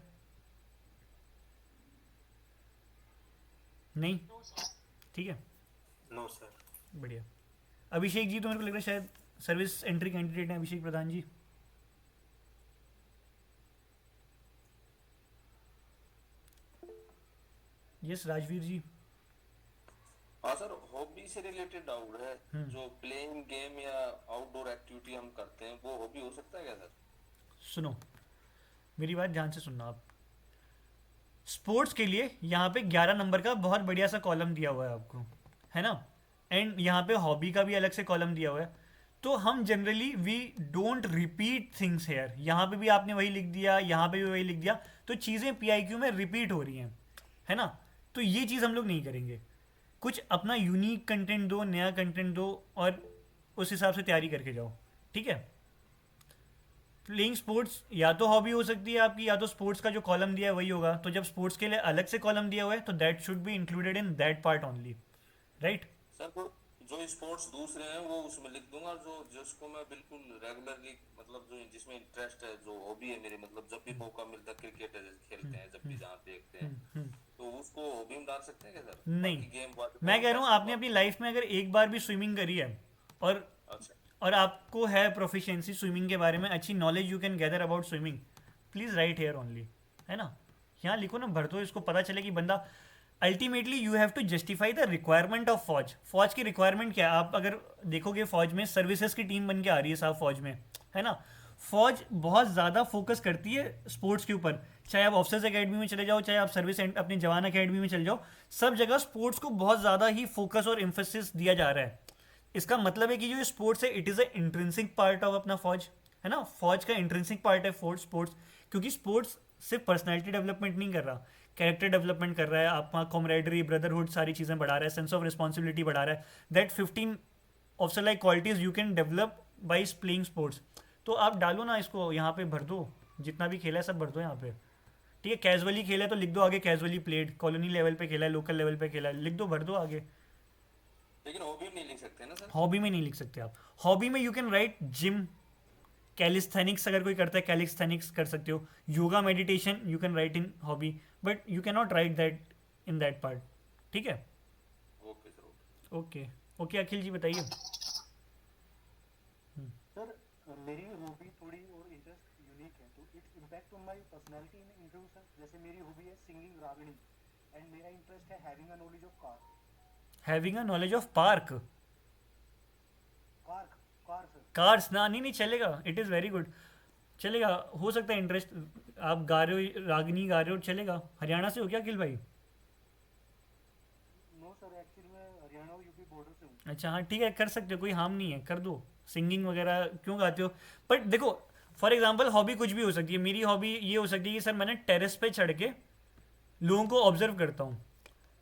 नहीं, ठीक है, नो सर। बढ़िया। अभिषेक जी तो मेरे को लग रहा है शायद सर्विस एंट्री कैंडिडेट हैं, अभिषेक प्रधान जी। यस राजवीर जी। हाँ सर, हॉबी से रिलेटेड डाउट है, जो प्लेइंग गेम या आउटडोर एक्टिविटी हम करते हैं वो हॉबी हो सकता है क्या सर? सुनो मेरी बात ध्यान से सुनना आप। स्पोर्ट्स के लिए यहाँ पे 11 नंबर का बहुत बढ़िया सा कॉलम दिया हुआ है आपको, है ना, एंड यहाँ पे हॉबी का भी अलग से कॉलम दिया हुआ है। तो हम generally we don't repeat things here, यहाँ पे भी आपने वही लिख दिया, यहाँ पे भी वही लिख दिया, तो चीज़ें PIQ में रिपीट हो रही हैं, है ना। तो ये चीज़ हम लोग नहीं करेंगे, कुछ अपना यूनिक कंटेंट दो, नया कंटेंट दो और उस हिसाब से तैयारी करके जाओ, ठीक है। प्लेइंग स्पोर्ट्स या तो हॉबी हो सकती है आपकी, या तो स्पोर्ट्स का जो कॉलम दिया है वही होगा। तो जब स्पोर्ट्स के लिए अलग से कॉलम दिया हुआ है तो that should be included in that part only, right. Sir वो जो स्पोर्ट्स दूसरे हैं वो उसमें लिख दूंगा, जो जिसको मैं बिल्कुल रेगुलरली मतलब जो जिसमें इंटरेस्ट है, जो हॉबी है मेरी, मतलब जब भी मौका मिलता है क्रिकेट खेलते हैं, जब भी जहाँ देखते हैं तो उसको हॉबी में डाल सकते हैं क्या सर? नहीं, गेम मैं कह रहा हूँ आपने अपनी लाइफ में अगर एक बार भी स्विमिंग करी है और अच्छा, और आपको है प्रोफिशिएंसी स्विमिंग के बारे में, अच्छी knowledge you can gather about swimming, please write here only, है ना। यहाँ लिखो ना, भर दो, इसको पता चले कि बंदा ultimately you have to justify the requirement of फौज। फौज की रिक्वायरमेंट क्या है, आप अगर देखोगे फौज में सर्विसेज की टीम बन के आ रही है साहब फौज में, है ना। फौज बहुत ज़्यादा फोकस करती है स्पोर्ट्स के ऊपर, चाहे आप ऑफिसर्स एकेडमी में चले जाओ, चाहे आप सर्विस अपने जवान एकेडमी में चले जाओ, सब जगह स्पोर्ट्स को बहुत ज़्यादा ही फोकस और एम्फेसिस दिया जा रहा है। इसका मतलब है कि जो स्पोर्ट्स है it is a intrinsic part of अपना फौज, है ना। फौज का इंट्रिंसिक पार्ट है स्पोर्ट्स, क्योंकि स्पोर्ट्स सिर्फ पर्सनैलिटी डेवलपमेंट नहीं कर रहा, कैरेक्टर डेवलपमेंट कर रहा है, आपका कॉमरेडरी, ब्रदरहुड, सारी चीज़ें बढ़ा रहा है, सेंस ऑफ रिस्पॉन्सिबिलिटी बढ़ा रहा है। That 15 officer like qualities you can develop by playing sports. तो आप डालो ना, इसको यहाँ पे भर दो, जितना भी खेला है सब भर दो यहाँ पे, ठीक है। कैजुअली खेला है तो लिख दो आगे कैजुअली प्लेड, कॉलोनी लेवल पे खेला है, लोकल लेवल पे खेला है, लिख दो, भर दो आगे। लेकिन हॉबी नहीं लिख सकते ना सर? हॉबी में नहीं लिख सकते आप। हॉबी में you can write gym, calisthenics अगर कोई करता है, कैलिस्थेनिक्स कर सकते हो. Yoga meditation you can write in hobby, but you can not write that in that part. ठीक है. Okay sir, okay. Okay okay. Akhil ji बताइए. सर मेरी हॉबी थोड़ी और इंटरेस्ट यूनिक है, तो its impact on my personality in interview sir. जैसे मेरी हॉबी है सिंगिंग रागनी एंड मेरा इंटरेस्ट है having a knowledge of car. Having a knowledge of park. Car car sir. Cars ना, नहीं नहीं चलेगा. It is very good. चलेगा, हो सकता है इंटरेस्ट. आप गा रहे हो, रागनी गा रहे हो, चलेगा. हरियाणा से हो क्या अखिल भाई? नो सर, एक्चुअली मैं हरियाणा और यूपी बॉर्डर से हूँ. अच्छा हाँ ठीक है, कर सकते हो, कोई हार्म नहीं है, कर दो. सिंगिंग वगैरह क्यों गाते हो? बट देखो, फॉर एग्जांपल हॉबी कुछ भी हो सकती है. मेरी हॉबी ये हो सकती है कि सर मैंने टेरेस पे चढ़ के लोगों को ऑब्जर्व करता हूँ.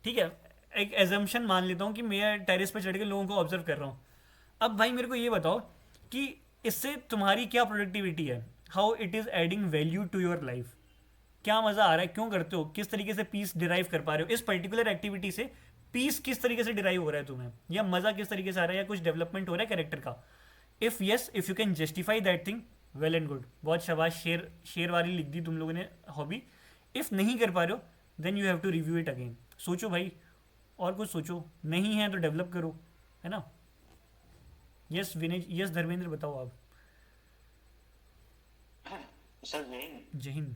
ठीक है, एक एजम्पशन मान लेता हूँ कि मैं टेरेस पे चढ़ के लोगों को ऑब्जर्व कर रहा हूँ. अब भाई मेरे को ये बताओ कि इससे तुम्हारी क्या प्रोडक्टिविटी है, how it is adding value to your life. क्या मज़ा आ रहा है, क्यों करते हो, किस तरीके से पीस डिराइव कर पा रहे हो इस पर्टिकुलर एक्टिविटी से. पीस किस तरीके से डिराइव हो रहा है तुम्हें, या मज़ा किस तरीके से आ रहा है, या कुछ डेवलपमेंट हो रहा है कैरेक्टर का. If yes, if you can justify that thing, well and good. बहुत शाबाश. शेर वाली लिख दी तुम लोगों ने हॉबी. इफ़ नहीं कर पा रहे हो then you have to review it again. सोचो भाई, और कुछ सोचो. नहीं है तो डेवलप करो, है ना. यस विनय, यस धर्मेंद्र बताओ आप. सर जय हिंद. जय हिंद.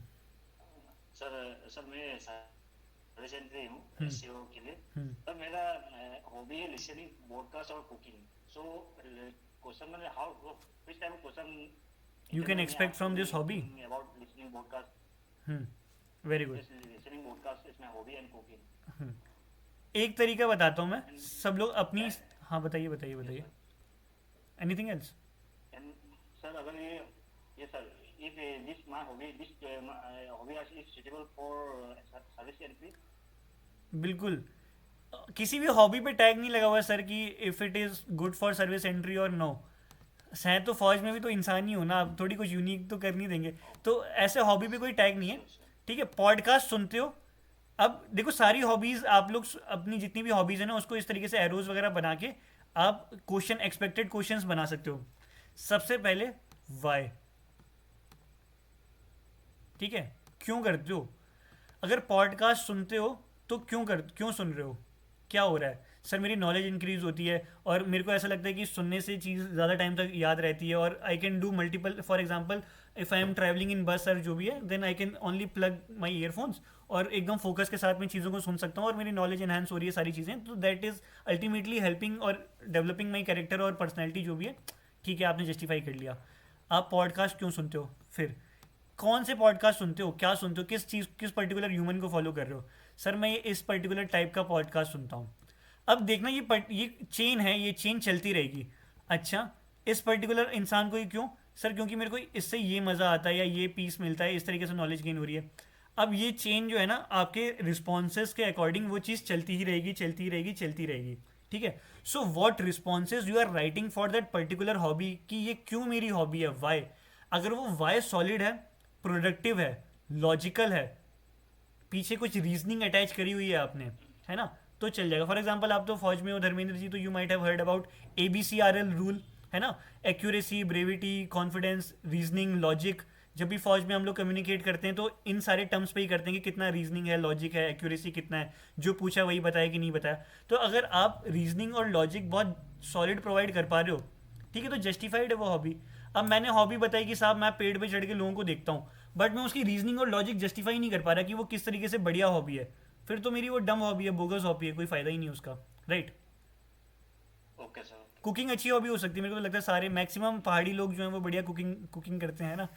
सर मैं सर्विस एंट्री हूँ एसईओ के लिए. हम्म. सर मेरा हॉबी है लिसनिंग पॉडकास्ट और कुकिंग. सो क्वेश्चन मैंने how which type of question You can expect from this hobby? About listening podcast. Very good. Listening podcast is my hobby and cooking. एक तरीका बताता हूँ मैं, सब लोग अपनी. हाँ बताइए बताइए बताइए. Anything else? एंड सर अगर ये sir if this my hobby this hobby actually is suitable for service entry. बिल्कुल. किसी भी हॉबी पे टैग नहीं लगा हुआ है सर कि if it is good for service entry और नो. हैं तो फौज में भी तो इंसान ही हो ना, आप थोड़ी कुछ यूनिक तो कर नहीं देंगे. तो ऐसे हॉबी पे कोई टैग नहीं है. ठीक है, पॉडकास्ट सुनते हो. अब देखो, सारी हॉबीज़ आप लोग अपनी जितनी भी हॉबीज़ है ना उसको इस तरीके से एरोज वगैरह बना के आप क्वेश्चन, एक्सपेक्टेड क्वेश्चंस बना सकते हो. सबसे पहले वाई. ठीक है, क्यों करते हो. अगर पॉडकास्ट सुनते हो तो क्यों सुन रहे हो, क्या हो रहा है. सर मेरी नॉलेज इंक्रीज होती है और मेरे को ऐसा लगता है कि सुनने से चीज़ ज़्यादा टाइम तक याद रहती है, और I can do multiple. For example if I am travelling in bus और जो भी है, then I can only plug my earphones और एकदम फोकस के साथ मैं चीज़ों को सुन सकता हूँ और मेरी नॉलेज इन्हांस हो रही है, सारी चीज़ें. तो दैट इज़ अल्टीमेटली हेल्पिंग और डेवलपिंग माई कैरेक्टर और पर्सनैलिटी जो भी है. ठीक है, आपने जस्टिफाई कर लिया. आप पॉडकास्ट क्यों सुनते हो, फिर कौन से पॉडकास्ट सुनते हो, क्या सुनते हो, किस पर्टिकुलर ह्यूमन को फॉलो कर रहे हो. सर मैं इस पर्टिकुलर टाइप का पॉडकास्ट सुनता हूँ. अब देखना ये चेन है, ये चेन चलती रहेगी. अच्छा, इस पर्टिकुलर इंसान को ही क्यों, सर क्योंकि मेरे को इससे ये मज़ा आता है या ये पीस मिलता है, इस तरीके से नॉलेज गेन हो रही है. अब ये चेन जो है ना, आपके रिस्पॉन्सेज के अकॉर्डिंग वो चीज़ चलती ही रहेगी, चलती रहेगी, चलती रहेगी. ठीक है. So what responses you are writing for that particular hobby, कि ये क्यों मेरी हॉबी है, वाई. अगर वो वाई सॉलिड है, प्रोडक्टिव है, लॉजिकल है, पीछे कुछ रीजनिंग अटैच करी हुई है आपने, है ना, तो चल जाएगा. फॉर एग्जांपल आप तो फौज में हो धर्मेंद्र जी, तो you might have heard about ABCRL rule, है ना. Accuracy, brevity, confidence, reasoning, logic. जब भी फौज में हम लोग कम्युनिकेट करते हैं तो इन सारे टर्म्स पे ही करते हैं कि कितना रीजनिंग है, लॉजिक है, एक्यूरेसी कितना है, जो पूछा वही बताया कि नहीं बताया. तो अगर आप रीजनिंग और लॉजिक बहुत सॉलिड प्रोवाइड कर पा रहे हो, ठीक है, तो जस्टिफाइड है वो हॉबी. अब मैंने हॉबी बताई कि साहब मैं पेड़ पे चढ़ के लोगों को देखता हूँ, बट मैं उसकी रीजनिंग और लॉजिक जस्टिफाई नहीं कर पा रहा कि वो किस तरीके से बढ़िया हॉबी है, फिर तो मेरी वो डम हॉबी है, बोगस हॉबी है, कोई फायदा ही नहीं उसका. राइट. Okay sir. कुकिंग अच्छी हॉबी हो सकती है. मेरे को तो लगता है सारे मैक्सिमम पहाड़ी लोग जो हैं वो बढ़िया कुकिंग करते हैं ना,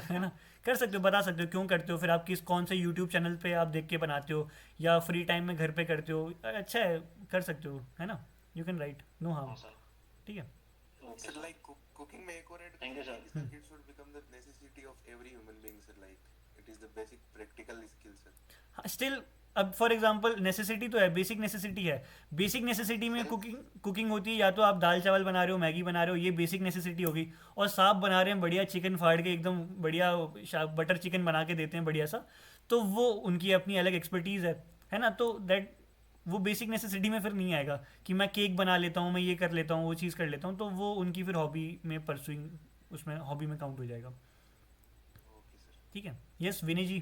है ना. कर सकते हो, बता सकते हो क्यों करते हो, फिर आप कौन से यूट्यूब चैनल पे आप देख के बनाते हो, या फ्री टाइम में घर पे करते हो. अच्छा है, कर सकते हो, है ना. You can write, no harm. ठीक है. Sir, like cooking में एक और add Thank you, sir. is that it should become the necessity of every human being, sir. Like it is the basic practical skill, sir. Still अब for example necessity तो है, basic necessity है. Basic necessity में cooking होती है, या तो आप दाल चावल बना रहे हो, मैगी बना रहे हो, ये बेसिक नेसेसिटी होगी. और साहब बना रहे हैं बढ़िया चिकन फाड़ के, एकदम बढ़िया बटर चिकन बना के देते हैं बढ़िया सा, तो वो उनकी अपनी अलग एक्सपर्टीज़ है ना. तो दैट वो बेसिक नेसेसिटी में फिर नहीं आएगा कि मैं केक बना लेता हूँ, मैं ये कर लेता हूँ, वो चीज़ कर लेता हूँ, तो वो उनकी फिर हॉबी में परसुइंग उसमें हॉबी में काउंट हो जाएगा. Okay, sir. ठीक है. यस विनय जी.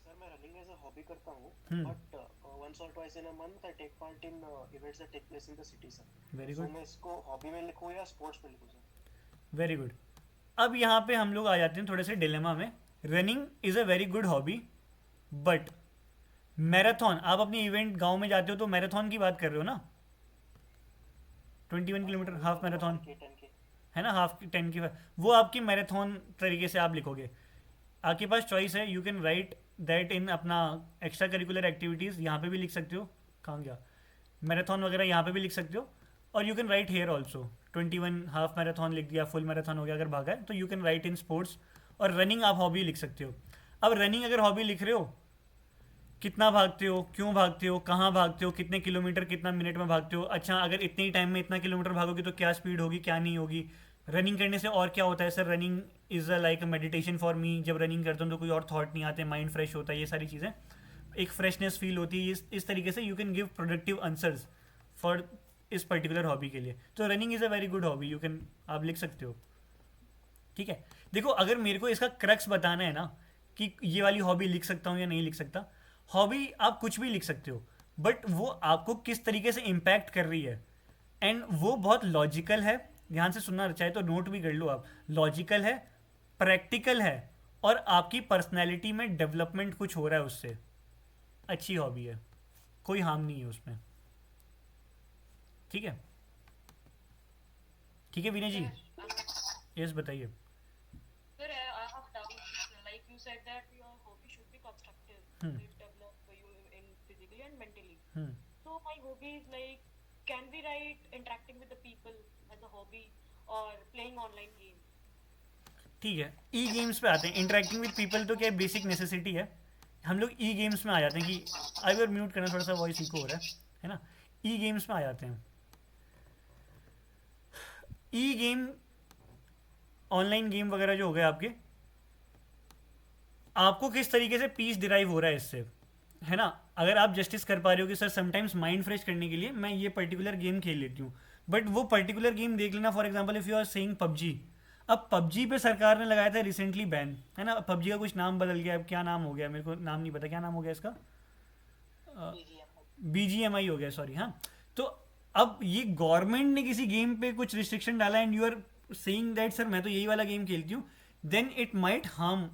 सर मैं रनिंग एज अ हॉबी करता हूँ hmm. But once or twice in a month I take part in events that take place in the city sir. Very So good. मैं इसको hobby में लिखूँ या स्पोर्ट्स में लिखूँ सर? Very good. अब यहाँ पे हम लोग आ जाते हैं थोड़े से डिलेमा में. Running is a very good hobby but marathon, आप अपनी इवेंट गांव में जाते हो तो मैराथन की बात कर रहे हो ना, 21 किलोमीटर हाफ मैराथन K10K. है ना, हाफ 10 की, वो आपकी मैराथन तरीके से आप लिखोगे. आपके पास चॉइस है, यू कैन राइट दैट इन अपना एक्स्ट्रा करिकुलर एक्टिविटीज़, यहाँ पे भी लिख सकते हो, कहाँ गया, मैराथन वगैरह यहाँ पे भी लिख सकते हो. और you can write here also 21 half marathon लिख दिया, फुल मैराथन हो गया अगर भागा है तो you can write in sports. और रनिंग आप हॉबी लिख सकते हो. अब रनिंग अगर हॉबी लिख रहे हो, कितना भागते हो, क्यों भागते हो, कहाँ भागते हो, कितने किलोमीटर कितना मिनट में भागते हो, अच्छा अगर इतने ही टाइम में इतना किलोमीटर भागोगे तो क्या स्पीड होगी क्या नहीं होगी, रनिंग करने से और क्या होता है. Sir running is a like a meditation for me, जब रनिंग करता हूँ तो कोई और थॉट नहीं आते, माइंड फ्रेश होता है, ये सारी चीज़ें, एक फ्रेशनेस फील होती है. इस तरीके से you can give productive answers for इस पर्टिकुलर हॉबी के लिए. तो running is a very good hobby, you can, आप लिख सकते हो. ठीक है. देखो अगर मेरे को इसका क्रक्स बताना है ना कि ये वाली हॉबी लिख सकता हूँ या नहीं लिख सकता, हॉबी आप कुछ भी लिख सकते हो बट वो आपको किस तरीके से इम्पैक्ट कर रही है, एंड वो बहुत लॉजिकल है. ध्यान से सुनना चाहे तो नोट भी कर लो आप. लॉजिकल है, प्रैक्टिकल है, और आपकी पर्सनैलिटी में डेवलपमेंट कुछ हो रहा है उससे. अच्छी हॉबी है, कोई हार्म नहीं है उसमें. ठीक है. ठीक है विनय जी. यस बताइए. Sir, I have doubts. Like you said that your hobby should be constructive. It develop you in physically and mentally. So my hobby is like, can we write interacting with the people as a hobby or playing online games? ठीक है. ई games पे आते हैं. Interacting with people तो क्या basic necessity है. हम लोग ई गेम्स में आ जाते हैं कि आई और म्यूट करना, थोड़ा सा वॉइस इको हो रहा है ना. ई गेम्स में आ जाते हैं. ई गेम, ऑनलाइन गेम वगैरह जो हो गए आपके, आपको किस तरीके से पीस डिराइव हो रहा है इससे, है ना. अगर आप जस्टिस कर पा रहे हो कि सर समटाइम्स माइंड फ्रेश करने के लिए मैं ये पर्टिकुलर गेम खेल लेती हूँ, बट वो पर्टिकुलर गेम देख लेना. For example if you are saying PUBG, अब पबजी पे सरकार ने लगाया था रिसेंटली बैन, है ना. पबजी का कुछ नाम बदल गया, अब क्या नाम हो गया मेरे को नाम नहीं पता, क्या नाम हो गया इसका, BGMI हो गया, सॉरी. हाँ, तो अब ये गवर्नमेंट ने किसी गेम पे कुछ रिस्ट्रिक्शन डाला and you are saying that sir मैं तो यही वाला गेम खेलती हूँ, देन इट माइट हार्म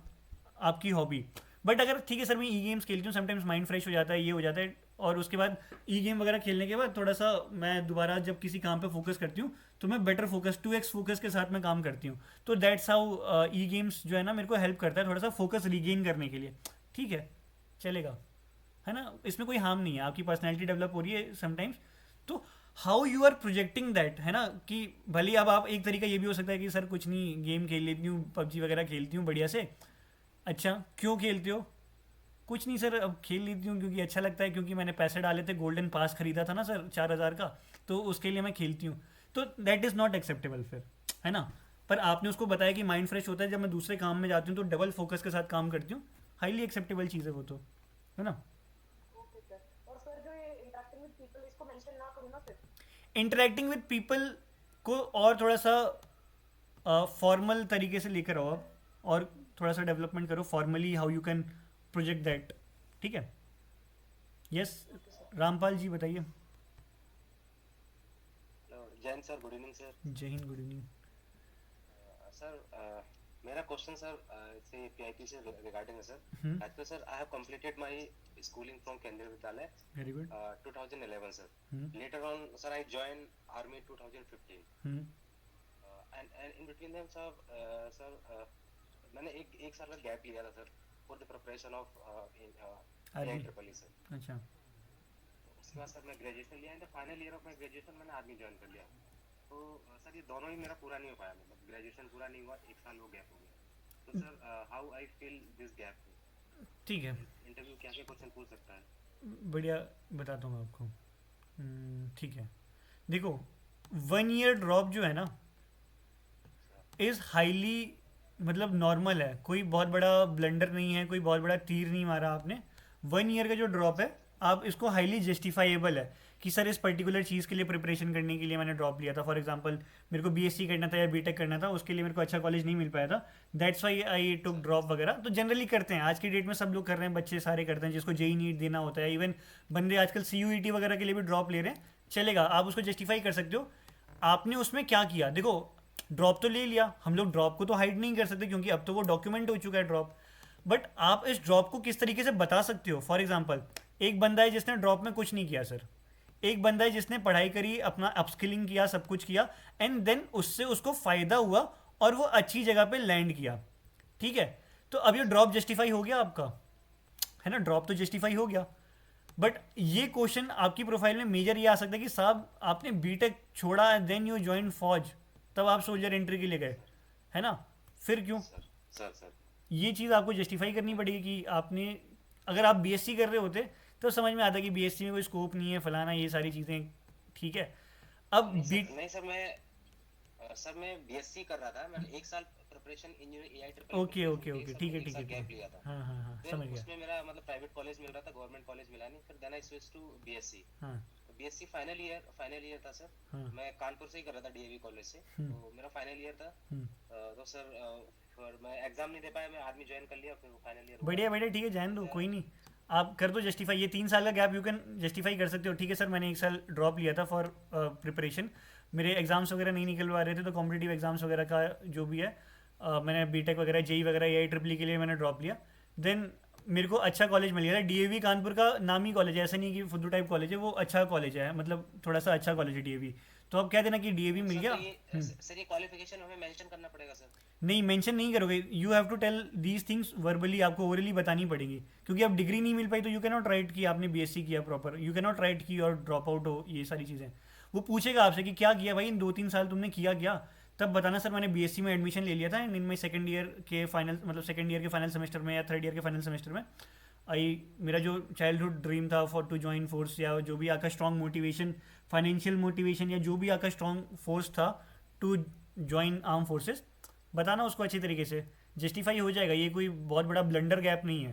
आपकी हॉबी. बट अगर ठीक है सर मैं ई गेम्स खेलती हूँ, समटाइम्स माइंड फ्रेश हो जाता है, ये हो जाता है, और उसके बाद ई गेम वगैरह खेलने के बाद थोड़ा सा मैं दोबारा जब किसी काम पे फोकस करती हूँ तो मैं बेटर फोकस 2x फोकस के साथ मैं काम करती हूँ. तो दैट्स हाउ ई गेम्स जो है ना मेरे को हेल्प करता है थोड़ा सा फोकस रिगेन करने के लिए. ठीक है, चलेगा, है ना. इसमें कोई हार्म नहीं है, आपकी पर्सनैलिटी डेवलप हो रही है समटाइम्स. तो how you are projecting that, है ना, कि भले अब आप, एक तरीका ये भी हो सकता है कि सर कुछ नहीं, गेम खेल लेती हूँ, पबजी वगैरह खेलती हूँ बढ़िया से. अच्छा क्यों खेलते हो, कुछ नहीं सर अब खेल लेती हूँ क्योंकि अच्छा लगता है, क्योंकि मैंने पैसे डाले थे, गोल्डन पास खरीदा था ना सर 4000 का, तो उसके लिए मैं खेलती हूँ. तो दैट इज़ नॉट एक्सेप्टेबल फिर, है ना. पर आपने उसको बताया कि माइंड फ्रेश होता है जब मैं दूसरे काम में जाती हूँ तो डबल फोकस के साथ काम करती हूँ, हाईली एक्सेप्टेबल चीज़ है वो, तो है ना. Okay, sir. और सर जो ये interacting with people, इसको mention ना करूँ ना फिर? इंटरेक्टिंग विद पीपल को और थोड़ा सा फॉर्मल तरीके से लेकर आओ आप, और थोड़ा सा डेवलपमेंट करो formally, how you can project that. ठीक है. यस रामपाल जी बताइए. Jain sir, good evening sir. जय हिंद, गुड इवनिंग. सर मेरा क्वेश्चन सर से PIQ से रिगार्डिंग है sir. Actually sir I have completed my schooling from केंद्रीय विद्यालय very good. 2011 sir. Later on sir I join army 2015 and in between them sir मैंने एक साल का गैप लिया था sir for the preparation of triple sir. अच्छा. उसके बाद सर मैं ग्रेजुएशन लिया and final year of my graduation मैंने आर्मी ज्वाइन कर लिया. तो सर ये दोनों ही मेरा पूरा नहीं हो पाया, मतलब ग्रेजुएशन पूरा नहीं हुआ, एक साल वो गैप हो गया. तो sir how I feel this gap. ठीक है, इंटरव्यू क्या क्या क्वेश्चन पूछ सकता है. बढ़िया बताता हूँ मैं आपको. ठीक है. देखो 1 ईयर ड्रॉप जो है ना इज़ हाईली, मतलब नॉर्मल है, कोई बहुत बड़ा ब्लंडर नहीं है, कोई बहुत बड़ा तीर नहीं मारा आपने. 1 ईयर का जो ड्रॉप है आप इसको हाईली जस्टिफाइएबल है कि सर इस पर्टिकुलर चीज़ के लिए प्रिपरेशन करने के लिए मैंने ड्रॉप लिया था। फॉर एग्जांपल मेरे को बीएससी करना था या बीटेक करना था, उसके लिए मेरे को अच्छा कॉलेज नहीं मिल पाया था, that's why I took drop वगैरह। तो जनरली करते हैं, आज की डेट में सब लोग कर रहे हैं, बच्चे सारे करते हैं, जिसको जेई नीट देना होता है, इवन बंदे आजकल CUET वगैरह के लिए भी ड्रॉप ले रहे हैं, चलेगा, आप उसको जस्टिफाई कर सकते हो। आपने उसमें क्या किया, देखो ड्रॉप तो ले लिया, हम लोग ड्रॉप को तो हाइड नहीं कर सकते क्योंकि अब तो वो डॉक्यूमेंट हो चुका है ड्रॉप, बट आप इस ड्रॉप को किस तरीके से बता सकते हो। फॉर एग्जांपल एक बंदा है जिसने ड्रॉप में कुछ नहीं किया सर, एक बंदा है जिसने पढ़ाई करी, अपना अपस्किलिंग किया, सब कुछ किया, एंड देन उससे उसको फ़ायदा हुआ और वो अच्छी जगह पे लैंड किया, ठीक है, तो अब ये ड्रॉप जस्टिफाई हो गया आपका, है ना, ड्रॉप तो जस्टिफाई हो गया। बट ये क्वेश्चन आपकी प्रोफाइल में मेजर ये आ सकता है कि साहब आपने बीटेक छोड़ा, देन यू ज्वाइन फौज, तब आप सोल्जर एंट्री के लिए गए, है ना, फिर क्यों? सर ये चीज़ आपको जस्टिफाई करनी पड़ेगी कि आपने, अगर आप बीएससी कर रहे होते तो समझ में आता कि बीएससी में कोई स्कोप नहीं है, फलाना, ये सारी चीज़ें, ठीक है। अब नहीं सर मैं बीएससी कर रहा था, मैंने 1 साल preparation engineering AI triple okay, ठीक है, गैप लिया था। हाँ समझ गया। उसमें मेरा मतलब प्राइवेट कॉलेज मिल रहा था, गवर्नमेंट कॉलेज मिला नहीं, फिर then I switch to BSc. तो बीएससी फाइनल ईयर था सर, मैं कानपुर से ही कर रहा था डीएवी कॉलेज से, तो मेरा फाइनल ईयर था। तो सर फिर मैं एग्जाम नहीं दे पाया, मैं आर्मी ज्वाइन कर लिया, फिर फाइनल ईयर। बढ़िया, ठीक है, जान दो, कोई नहीं, आप कर दो जस्टिफाई, ये 3 साल का गैप यू कैन जस्टिफाई कर सकते हो। ठीक है सर, मैंने 1 साल ड्रॉप लिया था फॉर प्रिपरेशन, मेरे एग्जाम्स वगैरह नहीं निकल पा रहे थे, तो कॉम्पिटिटिव एग्जाम्स वगैरह का जो भी है, मैंने बीटेक वगैरह, जेई वगैरह, एआई ट्रिपल के लिए मैंने ड्रॉप लिया। देन मेरे को अच्छा कॉलेज मिल गया था, डीएवी कानपुर का नामी कॉलेज है, ऐसा नहीं कि फुद्दू टाइप कॉलेज है, वो अच्छा कॉलेज है, मतलब थोड़ा सा अच्छा कॉलेज है डीएवी। तो आप कह देना कि डीएवी मिल गया। सर ये क्वालिफिकेशन हमें मेंशन करना पड़ेगा सर? नहीं, मेंशन नहीं करोगे, you have to tell these things verbally, आपको ओरली बतानी पड़ेगी, क्योंकि अब डिग्री नहीं मिल पाई तो यू कैन नॉट राइट कि आपने बीएससी किया proper, you can not right कि और ड्रॉप आउट हो, ये सारी चीज़ें। वो पूछेगा आपसे कि क्या किया भाई, इन 2-3 साल तुमने किया क्या, तब बताना सर मैंने बीएससी में एडमिशन ले लिया था, एंड इनमें सेकंड ईयर के फाइनल, मतलब सेकंड ईयर के फाइनल सेमेस्टर में या थर्ड ईयर के फाइनल सेमेस्टर में मेरा जो चाइल्डहुड ड्रीम था फॉर टू जॉइन फोर्स, या जो भी आपका स्ट्रॉन्ग मोटिवेशन, फाइनेंशियल मोटिवेशन, या जो भी आपका स्ट्रॉन्ग फोर्स था टू जॉइन आर्म फोर्सेस, बताना उसको अच्छी तरीके से, जस्टिफाई हो जाएगा, ये कोई बहुत बड़ा ब्लंडर गैप नहीं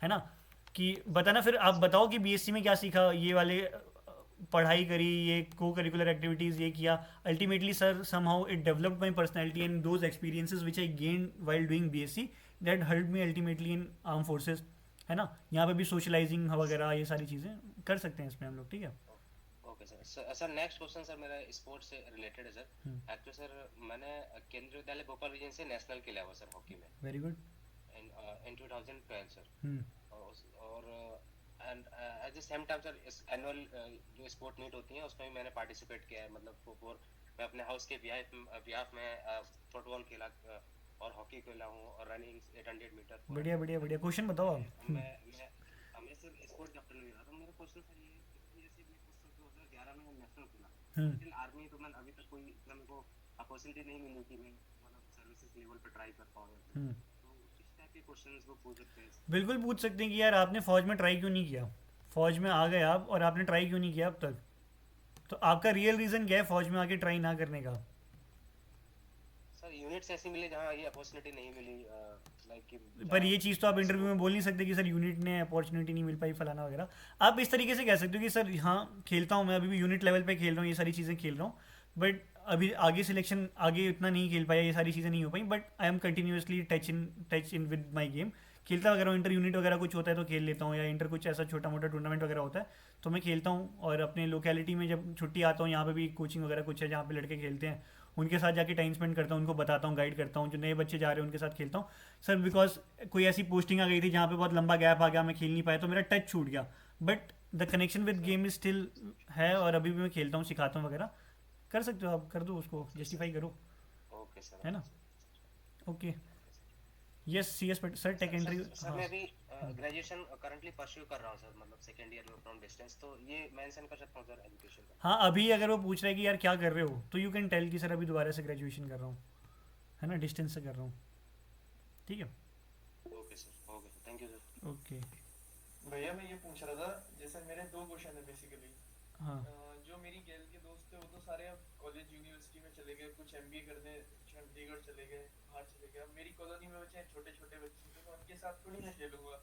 है ना, कि बताना। फिर आप बताओ कि बीएससी में क्या सीखा, ये वाले पढ़ाई करी, ये को करिकुलर एक्टिविटीज़ ये किया, ultimately sir somehow it developed my personality and those experiences which I gain while doing BSc that help me ultimately in arm forces, है ना। यहाँ पे भी सोशलाइजिंग वगैरह ये सारी चीज़ें कर सकते हैं इसमें हम लोग, ठीक है। Okay sir next question sir मेरा स्पोर्ट्स से रिलेटेड है सर। एक्चुअली सर मैंने केंद्रीय विद्यालय भोपाल रीजन से नेशनल खेला हुआ सर हॉकी में। Very good. In 2012 sir. और and at the same time sir इस एनुअल जो स्पोर्ट मीट होती है उसमें भी मैंने पार्टिसिपेट किया है, मतलब मैं अपने हाउस के बिहाफ में फुटबॉल खेला और हॉकी खेला हूँ और रनिंग 800 मीटर। बढ़िया क्वेश्चन बताओ आप। मैं सर स्पोर्ट कैप्टन भी रहा था। मेरा क्वेश्चन सर ये है, जैसे मैं 2011 में नेशनल खेला, लेकिन आर्मी तो मैं अभी तक कोई मेरे को अपॉर्चुनिटी नहीं मिली कि मैं मतलब सर्विसेज लेवल पे ट्राई कर पाऊँ, तो इस टाइप के क्वेश्चंस वो पूछ सकते हैं? बिल्कुल पूछ सकते हैं कि यार आपने फौज में ट्राई क्यों नहीं किया, फौज में आ गए आप और आपने ट्राई क्यों नहीं किया अब तक, तो आपका रियल रीज़न क्या है फौज में आके ट्राई ना करने का? सर यूनिट्स ऐसी मिले जहाँ ये अपॉर्चुनिटी नहीं मिली, पर ये चीज़ तो आप इंटरव्यू में बोल नहीं सकते कि सर यूनिट ने अपॉर्चुनिटी नहीं मिल पाई फलाना वगैरह। आप इस तरीके से कह सकते हो कि सर हाँ खेलता हूँ मैं, अभी भी यूनिट लेवल पे खेल रहा हूँ, ये सारी चीज़ें खेल रहा हूँ, बट अभी आगे सिलेक्शन आगे इतना नहीं खेल पाया, ये सारी चीज़ें नहीं हो पाई, but I am continuously touch in with my game, खेलता वगैरह हूँ, इंटर यूनिट वगैरह कुछ होता है तो खेल लेता हूँ, या इंटर कुछ ऐसा छोटा मोटा टूर्नामेंट वगैरह होता है तो मैं खेलता हूँ, और अपने लोकेलिटी में जब छुट्टी आता हूँ यहाँ पे भी कोचिंग वगैरह कुछ है जहाँ पे लड़के खेलते हैं, उनके साथ जाके टाइम स्पेंड करता हूँ, उनको बताता हूँ, गाइड करता हूँ, जो नए बच्चे जा रहे हैं उनके साथ खेलता हूँ सर, बिकॉज कोई ऐसी पोस्टिंग आ गई थी जहाँ पे बहुत लंबा गैप आ गया, मैं खेल नहीं पाया तो मेरा टच छूट गया, but the connection with game is still है, और अभी भी मैं खेलता हूँ, सिखाता हूँ वगैरह, कर सकते हो आप, कर दो उसको, जस्टिफाई करो। ओके सर, है ना। Okay yes CS sir tech entry. Sir मैं अभी ग्रेजुएशन करंटली परस्यू कर रहा हूँ सर, मतलब सेकंड ईयर में फ्रॉम डिस्टेंस, तो ये मेंशन कर सकता हूँ सर एजुकेशन का? हाँ अभी अगर वो पूछ रहा है कि यार क्या कर रहे हो तो यू कैन टेल कि सर अभी दोबारा से ग्रेजुएशन कर रहा हूँ, है ना, डिस्टेंस से कर रहा हूँ, ठीक है। Okay sir, thank you sir. Okay भैया मैं ये पूछ रहा था, जैसे मेरे 2 क्वेश्चन है बेसिकली। हाँ जो मेरी गेल के दोस्त थे वो तो सारे अब कॉलेज यूनिवर्सिटी में चले गए, कुछ एमबीए करने चंडीगढ़ चले गए, बाहर चले गए, अब मेरी कॉलोनी में बचे हैं छोटे छोटे बच्चे, तो उनके साथ थोड़ी मैं खेलूंगा।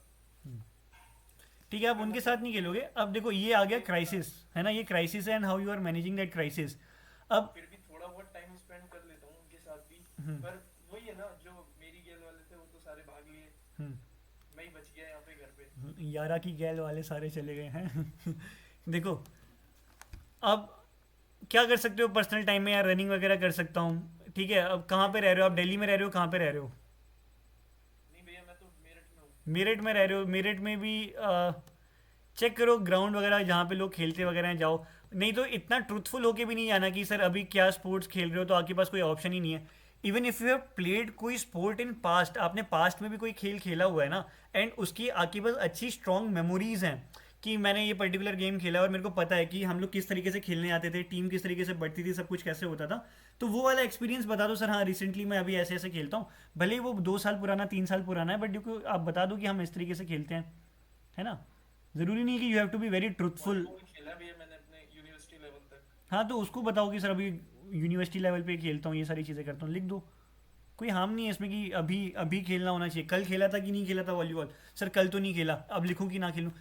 ठीक है, आप उनके साथ नहीं खेलोगे। अब देखो ये आ गया क्राइसिस, है ना, ये क्राइसिस है and how you are managing that crisis. अब फिर भी थोड़ा बहुत टाइम स्पेंड कर लेता हूँ उनके साथ भी, पर वही है ना, जो मेरी गैल वाले थे वो तो सारे भाग लिए, मैं ही बच गया यहाँ पे घर पे। यारा की गैल वाले सारे चले गए हैं। देखो अब क्या कर सकते हो पर्सनल टाइम में, यार रनिंग वगैरह कर सकता हूँ, ठीक है। अब कहाँ पे रह रहे हो आप, दिल्ली में रह रहे हो, कहाँ पे रह रहे हो? नहीं भैया, मैं तो मेरठ में हूँ। मेरठ में रह रहे हो, मेरठ में भी चेक करो ग्राउंड वगैरह जहाँ पे लोग खेलते वगैरह हैं, जाओ। नहीं तो इतना ट्रूथफुल होके भी नहीं जाना कि सर अभी क्या स्पोर्ट्स खेल रहे हो, तो आपके पास कोई ऑप्शन ही नहीं है। Even if you have played कोई स्पोर्ट इन पास्ट, आपने पास्ट में भी कोई खेल खेला हुआ है ना, एंड उसकी आपके पास अच्छी स्ट्रॉन्ग मेमोरीज हैं कि मैंने ये पर्टिकुलर गेम खेला और मेरे को पता है कि हम लोग किस तरीके से खेलने आते थे, टीम किस तरीके से बढ़ती थी, सब कुछ कैसे होता था, तो वो वाला एक्सपीरियंस बता दो सर, हाँ रिसेंटली मैं अभी ऐसे ऐसे खेलता हूँ, भले ही वो 2 साल पुराना 3 साल पुराना है, बट आप बता दो कि हम इस तरीके से खेलते हैं, है ना। ज़रूरी नहीं कि you have to be very truthful. खेला भी है मैंने अपने यूनिवर्सिटी लेवल तक। हाँ तो उसको बताओ कि सर अभी यूनिवर्सिटी लेवल पे खेलता हूँ, ये सारी चीज़ें करता हूँ, लिख दो। कोई हार्म नहीं है इसमें कि अभी अभी खेलना होना चाहिए। कल खेला था कि नहीं खेला था वॉलीबॉल, सर कल तो नहीं खेला, अब लिखूँ कि ना खेलूँ।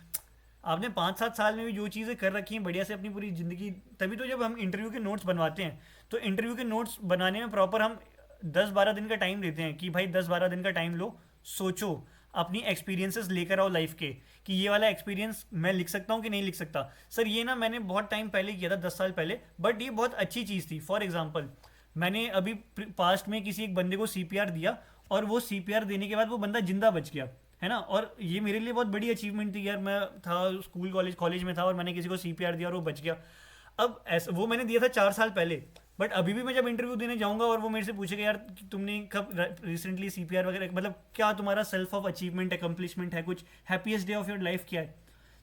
आपने 5-7 साल में भी जो चीज़ें कर रखी हैं बढ़िया से अपनी पूरी ज़िंदगी, तभी तो जब हम इंटरव्यू के नोट्स बनवाते हैं तो इंटरव्यू के नोट्स बनाने में प्रॉपर हम 10-12 दिन का टाइम देते हैं कि भाई 10-12 दिन का टाइम लो, सोचो, अपनी एक्सपीरियंसेस लेकर आओ लाइफ के कि ये वाला एक्सपीरियंस मैं लिख सकता हूँ कि नहीं लिख सकता। सर ये ना मैंने बहुत टाइम पहले किया था, 10 साल पहले, बट ये बहुत अच्छी चीज़ थी। फॉर एग्जाम्पल मैंने अभी पास्ट में किसी एक बंदे को CPR दिया और वो CPR देने के बाद वो बंदा जिंदा बच गया, है ना। और ये मेरे लिए बहुत बड़ी अचीवमेंट थी यार, मैं था स्कूल कॉलेज में था और मैंने किसी को CPR दिया और वो बच गया। अब ऐसा वो मैंने दिया था 4 साल पहले, बट अभी भी मैं जब इंटरव्यू देने जाऊंगा और वो मेरे से पूछेगा यार कि तुमने कब रिसेंटली CPR वगैरह, मतलब क्या तुम्हारा सेल्फ ऑफ अचीवमेंट अकम्पलिशमेंट है, कुछ happiest day of your life क्या है?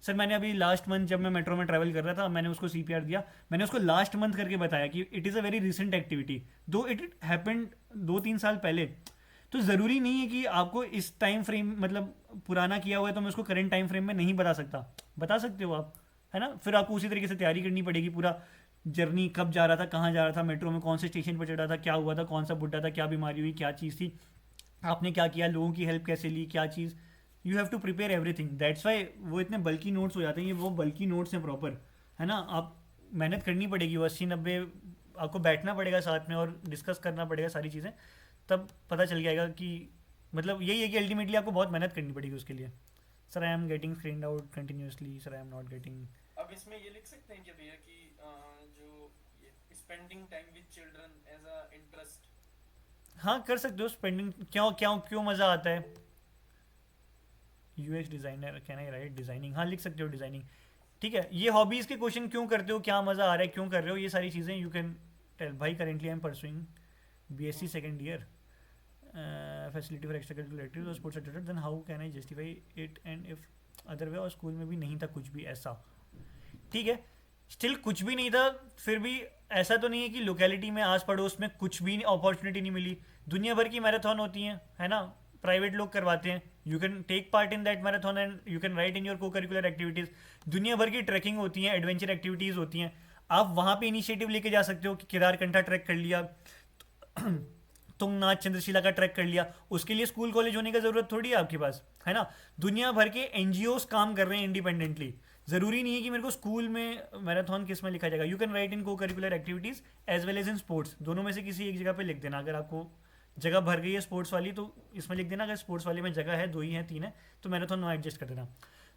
सर मैंने अभी लास्ट मंथ जब मैं मेट्रो में ट्रैवल कर रहा था, मैंने उसको CPR दिया, मैंने उसको लास्ट मंथ करके बताया कि it is a very recent activity, दो इट हैपेंड 2-3 साल पहले। तो ज़रूरी नहीं है कि आपको इस टाइम फ्रेम, मतलब पुराना किया हुआ है तो मैं उसको करंट टाइम फ्रेम में नहीं बता सकता, बता सकते हो आप, है ना। फिर आपको उसी तरीके से तैयारी करनी पड़ेगी, पूरा जर्नी कब जा रहा था, कहाँ जा रहा था, मेट्रो में कौन से स्टेशन पर चढ़ा था, क्या हुआ था, कौन सा बुड्ढा था, क्या बीमारी हुई, क्या चीज़ थी, आपने क्या किया, लोगों की हेल्प कैसे ली, क्या चीज़। You have to prepare everything, that's why वो इतने बल्कि नोट्स हो जाते हैं, ये वो बल्कि नोट्स हैं प्रॉपर, है ना। आप मेहनत करनी पड़ेगी, वो 80-90 आपको बैठना पड़ेगा साथ में और डिस्कस करना पड़ेगा सारी चीज़ें, तब पता चल जाएगा कि मतलब यही है कि अल्टीमेटली आपको बहुत मेहनत करनी पड़ेगी उसके लिए। Sir I am getting screened out continuously, sir I am not getting. अब इसमें ये लिख सकते हैं क्या भैया कि जो spending time with children as a interest? हाँ कर सकते हो, स्पेंडिंग क्यों मज़ा आता है। UX designer can I right designing, हाँ लिख सकते हो डिज़ाइनिंग, ठीक है। ये हॉबीज़ के क्वेश्चन क्यों करते हो, क्या मज़ा आ रहा है, क्यों कर रहे हो, ये सारी चीज़ें यू कैन टेल। भाई currently I am pursuing BSc second year, facility for extra curricular activities और sports activities, then how can I justify it and if other way. और स्कूल में भी नहीं था कुछ भी ऐसा, ठीक है, स्टिल कुछ भी नहीं था, फिर भी ऐसा तो नहीं है कि लोकेलिटी में आस पड़ोस में कुछ भी अपॉर्चुनिटी नहीं मिली। दुनिया भर की मैराथन होती हैं, है ना, प्राइवेट लोग करवाते हैं, you can take part in that marathon and you can write in your co curricular activities. दुनिया भर की ट्रैकिंग होती हैं, एडवेंचर एक्टिविटीज़ होती हैं, आप वहाँ पे इनिशिएटिव लेके जा सकते हो कि केदारकंठा ट्रैक कर लिया, तुंगनाथ चंद्रशिला का ट्रैक कर लिया, उसके लिए स्कूल कॉलेज होने का ज़रूरत थोड़ी है आपके पास, है ना। दुनिया भर के NGOs काम कर रहे हैं इंडिपेंडेंटली, ज़रूरी नहीं है कि मेरे को स्कूल में मैराथन किस में लिखा जाएगा। You can write in co curricular activities as well as in sports, दोनों में से किसी एक जगह पे लिख देना। अगर आपको जगह भर गई है स्पोर्ट्स वाली तो इसमें लिख देना, अगर स्पोर्ट्स वाले में जगह है 2 ही है 3 है तो मैराथन नो एडजस्ट कर देना।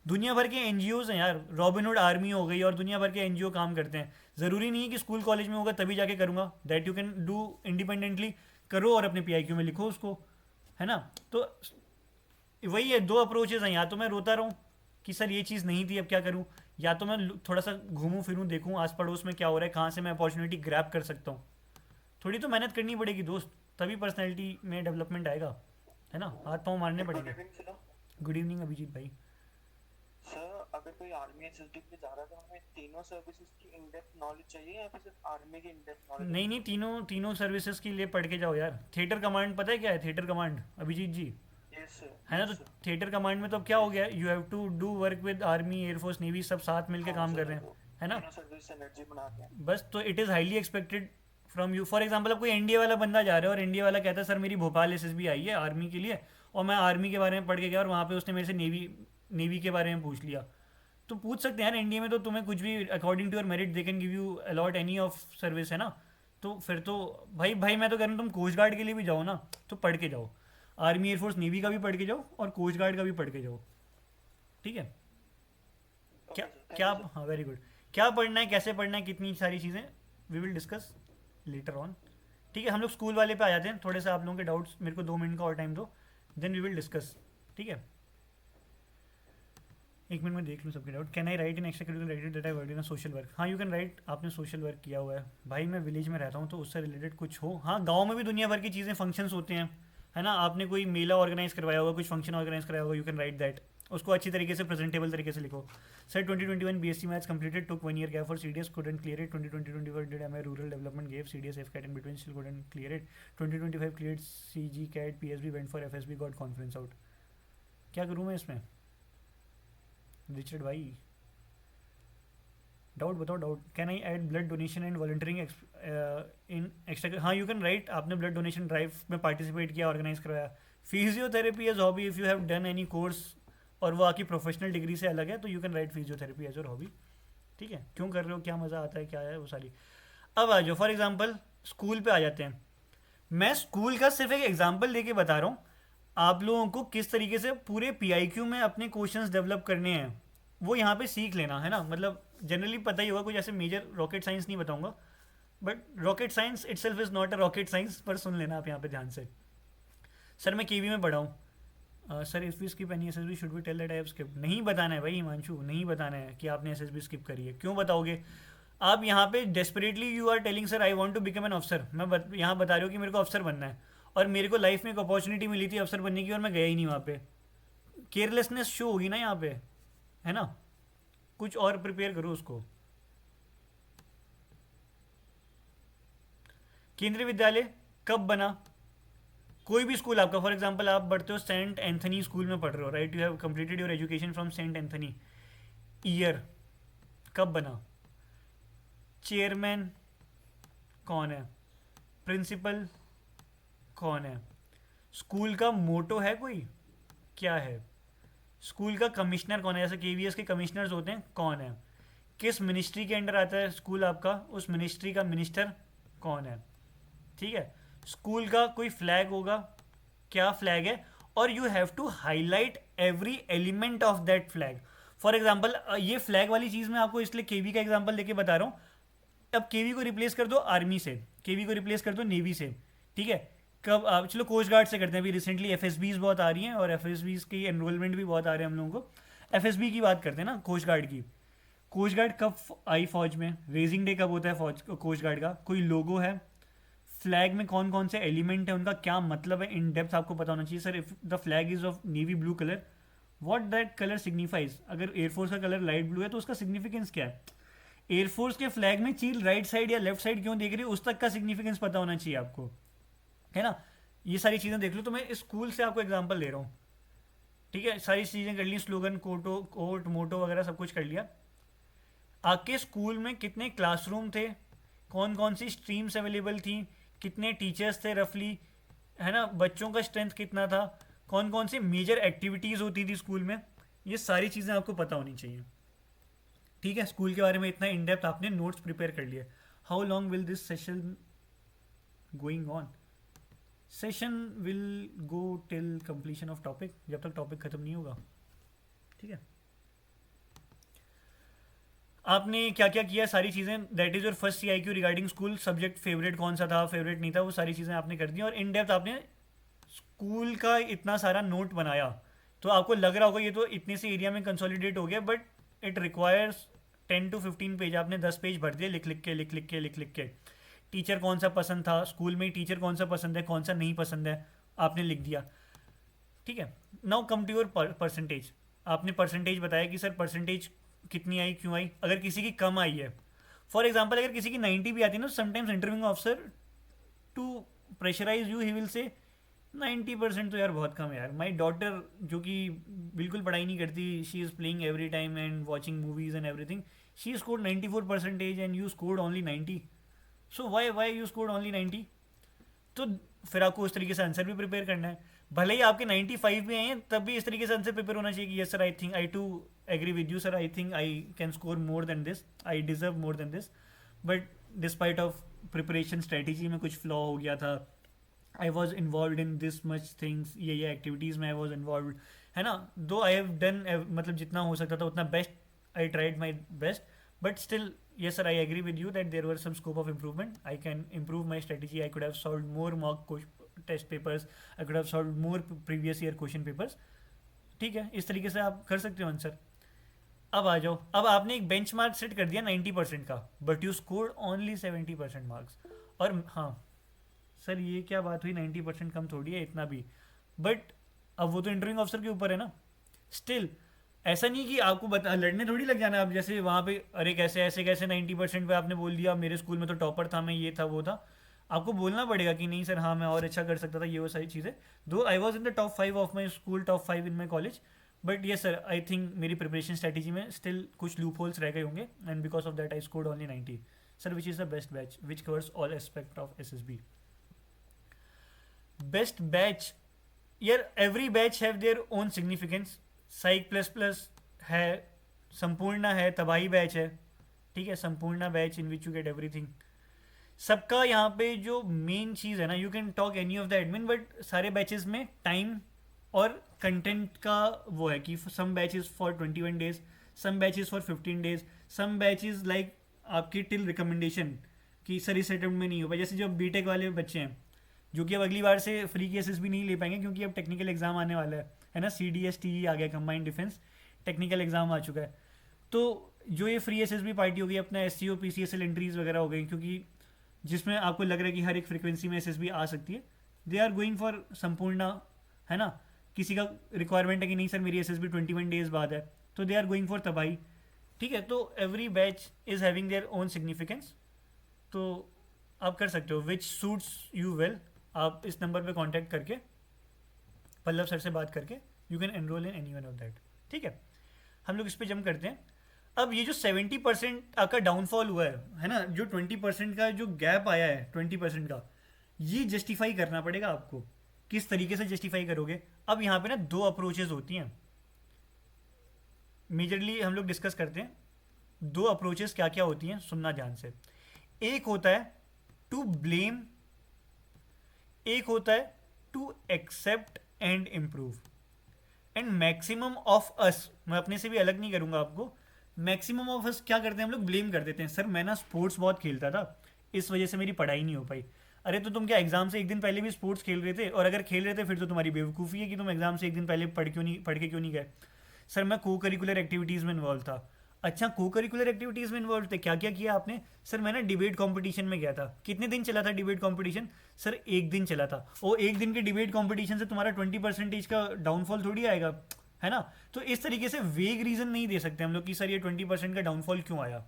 दुनिया भर के NGOs हैं यार, रॉबिनहुड आर्मी हो गई और दुनिया भर के NGO काम करते हैं। ज़रूरी नहीं है कि स्कूल कॉलेज में होगा तभी जाके करूँगा, that you can do independently, करो और अपने PIQ में लिखो उसको, है ना। तो वही है, 2 अप्रोचेज़ हैं, या तो मैं रोता रहूँ कि सर ये चीज़ नहीं थी अब क्या करूँ, या तो मैं थोड़ा सा घूमूं फिरूं, देखूं आस पड़ोस में क्या हो रहा है, कहाँ से मैं अपॉर्चुनिटी ग्रैब कर सकता हूँ। थोड़ी तो मेहनत करनी पड़ेगी दोस्त, तभी पर्सनैलिटी में डेवलपमेंट आएगा, है ना, हाथ पाँव मारने पड़ेंगे। गुड इवनिंग अभिजीत भाई। सर अगर कोई आर्मी SSD पे जा रहा है तो हमें तीनों सर्विसेज की इन डेप्थ नॉलेज चाहिए या फिर सिर्फ आर्मी की इन डेप्थ नॉलेज? नहीं, तीनों सर्विसेज के लिए पढ़ के जाओ यार। थिएटर कमांड पता है क्या है? थिएटर कमांड अभिजीत जी, है ना। तो थिएटर कमांड में तो अब क्या हो गया, you have to do work with army, air force, navy, सब साथ मिलकर काम कर रहे हैं, है ना। बस तो it is highly expected from you. For example अब कोई NDA वाला बंदा जा रहा है और NDA वाला कहता है सर मेरी भोपाल SSB आई है आर्मी के लिए, और मैं आर्मी के बारे में पढ़ के गया और वहाँ पे उसने मेरे से नेवी के बारे में पूछ लिया, तो पूछ सकते हैं यार, इंडिया में तो तुम्हें कुछ भी according to your merit they can give you allot any of service, है ना। तो फिर तो भाई मैं तो कह रहा हूँ तुम कोस्ट गार्ड के लिए भी जाओ ना, तो पढ़ के जाओ, आर्मी एयरफोर्स नेवी का भी पढ़ के जाओ और कोस्ट गार्ड का भी पढ़ के जाओ, ठीक है। क्या हाँ वेरी गुड। क्या पढ़ना है, कैसे पढ़ना है, कितनी सारी चीज़ें we will discuss later on, ठीक है। हम लोग स्कूल वाले पे आ जाते हैं, थोड़े से आप लोगों के डाउट्स, मेरे को 2 मिनट का और टाइम दो, देन वी विल डिस्कस, ठीक है। 1 मिनट में देख लूँ सबके doubt. Can I right in extra curricular activity that I work in social work? हाँ यू कैन राइट, आपने सोशल वर्क किया हुआ है। भाई मैं विलेज में रहता हूँ तो उससे रिलेटेड कुछ हो, हाँ गाँव में भी दुनिया भर की चीज़ें फंक्शंस होते हैं, है ना। आपने कोई मेला ऑर्गेनाइज करवाया होगा, कुछ फंक्शन ऑर्गेनाइज कराया होगा, यू कैन राइट दैट, उसको अच्छी तरीके से प्रेजेंटेबल तरीके से लिखो। Sir 2021 BSc maths completed, took 1 year gap for CDS, couldn't clear it. 2020-21 did MI rural development, gave CDS FCAT in between, still couldn't clear it. 2025 cleared CG CAT PSB, went for FSB, got conference out. क्या करूँ मैं इसमें Richard भाई? Doubt बताओ doubt. Can I add blood donation and volunteering in extra? हाँ you can write, आपने blood donation drive में participate किया, ऑर्गेनाइज करवाया। Physiotherapy as hobby, if you have done any course और वो आपकी प्रोफेशनल डिग्री से अलग है तो you can write physiotherapy as your hobby, ठीक है। क्यों कर रहे हो, क्या मज़ा आता है, क्या है वो सारी। अब आ जाओ, फॉर एग्जांपल स्कूल पे आ जाते हैं। मैं स्कूल का सिर्फ एक एग्जांपल देके बता रहा हूँ आप लोगों को किस तरीके से पूरे PIQ में अपने क्वेश्चंस डेवलप करने हैं, वो यहाँ पे सीख लेना, है ना। मतलब जनरली पता ही होगा, कुछ ऐसे मेजर रॉकेट साइंस नहीं बताऊँगा, but rocket science itself is not a rocket science, पर सुन लेना आप यहाँ पे ध्यान से। सर मैं KV में पढ़ा हूँ। Sir if we skip any SSB should be tell that I have skip? नहीं बताना है भाई हिमांशु, नहीं बताना है कि आपने SSB स्किप करी है। क्यों बताओगे आप? यहाँ पे desperately you are telling sir I want to become an officer. मैं यहाँ बता रही हूँ कि मेरे को अफसर बनना है और मेरे को लाइफ में एक अपॉर्चुनिटी मिली थी अफसर बनने की और मैं गया ही नहीं वहाँ पे। केयरलेसनेस शो होगी ना यहाँ पे, है ना। कुछ और प्रिपेयर करो उसको। केंद्रीय विद्यालय कब बना? कोई भी स्कूल आपका, फॉर एग्जांपल आप पढ़ते हो सेंट एंथनी स्कूल में पढ़ रहे हो, right, you have completed your education from Saint Anthony. Year कब बना? चेयरमैन कौन है? प्रिंसिपल कौन है? स्कूल का मोटो है कोई, क्या है? स्कूल का कमिश्नर कौन है? जैसे KVS के कमिश्नर्स होते हैं, कौन है? किस मिनिस्ट्री के अंडर आता है स्कूल आपका, उस मिनिस्ट्री का मिनिस्टर कौन है, ठीक है। स्कूल का कोई फ्लैग होगा, क्या फ्लैग है, और you have to highlight every element of that flag. For example ये फ्लैग वाली चीज़ मैं आपको इसलिए KV का एग्जाम्पल लेके बता रहा हूँ। अब KV को रिप्लेस कर दो आर्मी से, KV को रिप्लेस कर दो नेवी से, ठीक है। कब आप चलो कोस्ट गार्ड से करते हैं, अभी रिसेंटली FSBs बहुत आ रही हैं और FSBs की एनरोलमेंट भी बहुत आ रहे हैं हम लोगों को। FSB की बात करते हैं ना, कोस्ट गार्ड की। कोस्ट गार्ड कब आई फौज में? रेजिंग डे कब होता है फौज कोस्ट गार्ड का? कोई लोगो है? फ्लैग में कौन कौन से एलिमेंट है, उनका क्या मतलब है, इन डेप्थ आपको पता होना चाहिए। Sir if the flag is of navy blue colour, what that colour signifies? अगर एयरफोर्स का कलर लाइट ब्लू है तो उसका सिग्निफिकेंस क्या है? एयरफोर्स के फ्लैग में चील राइट साइड या लेफ्ट साइड क्यों देख रही है, उस तक का सिग्निफिकेंस पता होना चाहिए आपको, है ना। ये सारी चीज़ें देख लो। तो मैं स्कूल से आपको एग्जांपल दे रहा हूँ, ठीक है। सारी चीज़ें कर ली, स्लोगन, कोट मोटो वगैरह सब कुछ कर लिया। आपके स्कूल में कितने क्लासरूम थे, कौन कौन सी स्ट्रीम्स अवेलेबल थी, कितने टीचर्स थे रफली, है ना, बच्चों का स्ट्रेंथ कितना था, कौन कौन सी मेजर एक्टिविटीज़ होती थी स्कूल में, ये सारी चीज़ें आपको पता होनी चाहिए, ठीक है। स्कूल के बारे में इतना इन डेप्थ आपने नोट्स प्रिपेयर कर लिए। How long will this session going on? Session will go till completion of topic, जब तक टॉपिक खत्म नहीं होगा, ठीक है। आपने क्या क्या किया, सारी चीज़ें, that is your first CIQ regarding school. Subject favourite कौन सा था, फेवरेट नहीं था, वो सारी चीज़ें आपने कर दी और इन डेप्थ आपने स्कूल का इतना सारा नोट बनाया। तो आपको लग रहा होगा ये तो इतने से एरिया में कंसोलिडेट हो गया, but it requires 10 to 15 page. आपने 10 पेज भर दिए लिख लिख के। टीचर कौन सा पसंद था स्कूल में, टीचर कौन सा पसंद है, कौन सा नहीं पसंद है, आपने लिख दिया, ठीक है। Now come to your percentage. आपने परसेंटेज बताया कि सर परसेंटेज कितनी आई, क्यों आई। अगर किसी की कम आई है, फॉर एग्जांपल अगर किसी की 90 भी आती है ना, sometimes interviewing officer to pressurise you he will say 90% तो यार बहुत कम है यार। माई डॉटर जो कि बिल्कुल पढ़ाई नहीं करती, she is playing every time and watching movies and everything, she scored 94% and you scored only 90। So why you scored only 90? तो फिर आपको उस तरीके से आंसर भी प्रिपेयर करना है। भले ही आपके 95 भी आए हैं, तब भी इस तरीके से आंसर प्रिपेयर होना चाहिए कि yes sir I think I too agree with you, sir. I think I can score more than this. I deserve more than this. But despite of preparation strategy में कुछ flaw हो गया था. I was involved in this much things. ये activities में I was involved. है ना? Though I have done मतलब जितना हो सकता था उतना best. I tried my best. But still, yes, sir, I agree with you that there were some scope of improvement. I can improve my strategy. I could have solved more mock test papers. I could have solved more previous year question papers. ठीक है, इस तरीके से आप कर सकते हो answer. अब आ जाओ. अब आपने एक बेंच मार्क सेट कर दिया 90% का, but you scored only 70% marks. और हाँ सर, ये क्या बात हुई, 90% कम थोड़ी है इतना भी. बट अब वो तो इंटरव्यूइंग ऑफिसर के ऊपर है ना. स्टिल ऐसा नहीं कि आपको लड़ने थोड़ी लग जाना. आप जैसे वहाँ पे अरे कैसे ऐसे कैसे 90% पे आपने बोल दिया, मेरे स्कूल में तो टॉपर था, मैं ये था वो था. आपको बोलना पड़ेगा कि नहीं सर, हाँ मैं और अच्छा कर सकता था, ये वो सारी चीज़ें. Though I was in the top 5 of my school, top 5 in my college. But ये सर, आई थिंक मेरी प्रिपरेशन स्ट्रैटेजी में स्टिल कुछ लूप होल्स रह गए होंगे, and because of that I scored only 90. Sir, which is the best batch which covers all aspect of SSB? Best batch, यार every batch have their own significance. Psych plus plus है, संपूर्णा है, तबाही batch है, ठीक है, Sampurna batch in which you get everything. सबका यहाँ पे जो मेन चीज़ है ना, you can talk any of the admin, but सारे बैचेस में टाइम और कंटेंट का वो है कि some batches for 21 days, some batches for 15 days, some batches like आपकी टिल रिकमेंडेशन कि सर इस अटेम्प्ट में नहीं हो पाए. जैसे जो बीटेक वाले बच्चे हैं जो कि अब अगली बार से फ्री की SSB नहीं ले पाएंगे क्योंकि अब टेक्निकल एग्जाम आने वाला है ना. CDS TE आ गया, कंबाइंड डिफेंस टेक्निकल एग्जाम आ चुका है. तो जो ये फ्री SSB पार्टी हो गई, अपना SCO PCSL एंट्रीज वगैरह हो गई, क्योंकि जिसमें आपको लग रहा है कि हर एक फ्रिक्वेंसी में SSB आ सकती है, they are going for Sampurna, है ना. किसी का रिक्वायरमेंट है कि नहीं सर मेरी SSB 21 days बाद है, तो दे आर गोइंग फॉर तबाही. ठीक है, तो every batch is having their own significance. तो आप कर सकते हो विच सूट्स यू वेल. आप इस नंबर पे कांटेक्ट करके पल्लव सर से बात करके you can enrol in any one of that. ठीक है, हम लोग इस पे जंप करते हैं. अब ये जो 70% आपका डाउनफॉल हुआ है ना, जो 20% का जो गैप आया है 20% का, ये जस्टिफाई करना पड़ेगा आपको. किस तरीके से जस्टिफाई करोगे? अब यहाँ पे ना 2 अप्रोचेज होती हैं, मेजरली हम लोग डिस्कस करते हैं. 2 अप्रोचेस क्या क्या होती हैं, सुनना ध्यान से. एक होता है टू ब्लेम, एक होता है to accept and improve. And maximum of us, मैं अपने से भी अलग नहीं करूंगा आपको, मैक्सिमम ऑफ अस क्या करते हैं, हम लोग ब्लेम कर देते हैं. सर मैं ना स्पोर्ट्स बहुत खेलता था, इस वजह से मेरी पढ़ाई नहीं हो पाई. अरे तो तुम क्या एग्जाम से एक दिन पहले भी स्पोर्ट्स खेल रहे थे? और अगर खेल रहे थे फिर तो तुम्हारी बेवकूफ़ी है कि तुम एग्जाम से एक दिन पहले पढ़ के क्यों नहीं गए. सर मैं को करिकुलर एक्टिविटीज़ में इन्वॉल्व था. अच्छा, को करिकुलर एक्टिविटीज़ में इन्वॉल्व थे, क्या क्या किया आपने? सर मैं ना डिबेट कॉम्पिटिशन में गया था. कितने दिन चला था डिबेट कॉम्पिटिशन? सर 1 दिन चला था. वो 1 दिन के डिबेट कॉम्पिटिशन से तुम्हारा 20% का डाउनफॉल थोड़ी आएगा, है ना. तो इस तरीके से वेग रीज़न नहीं दे सकते हम लोग कि सर ये 20% का डाउनफॉल क्यों आया.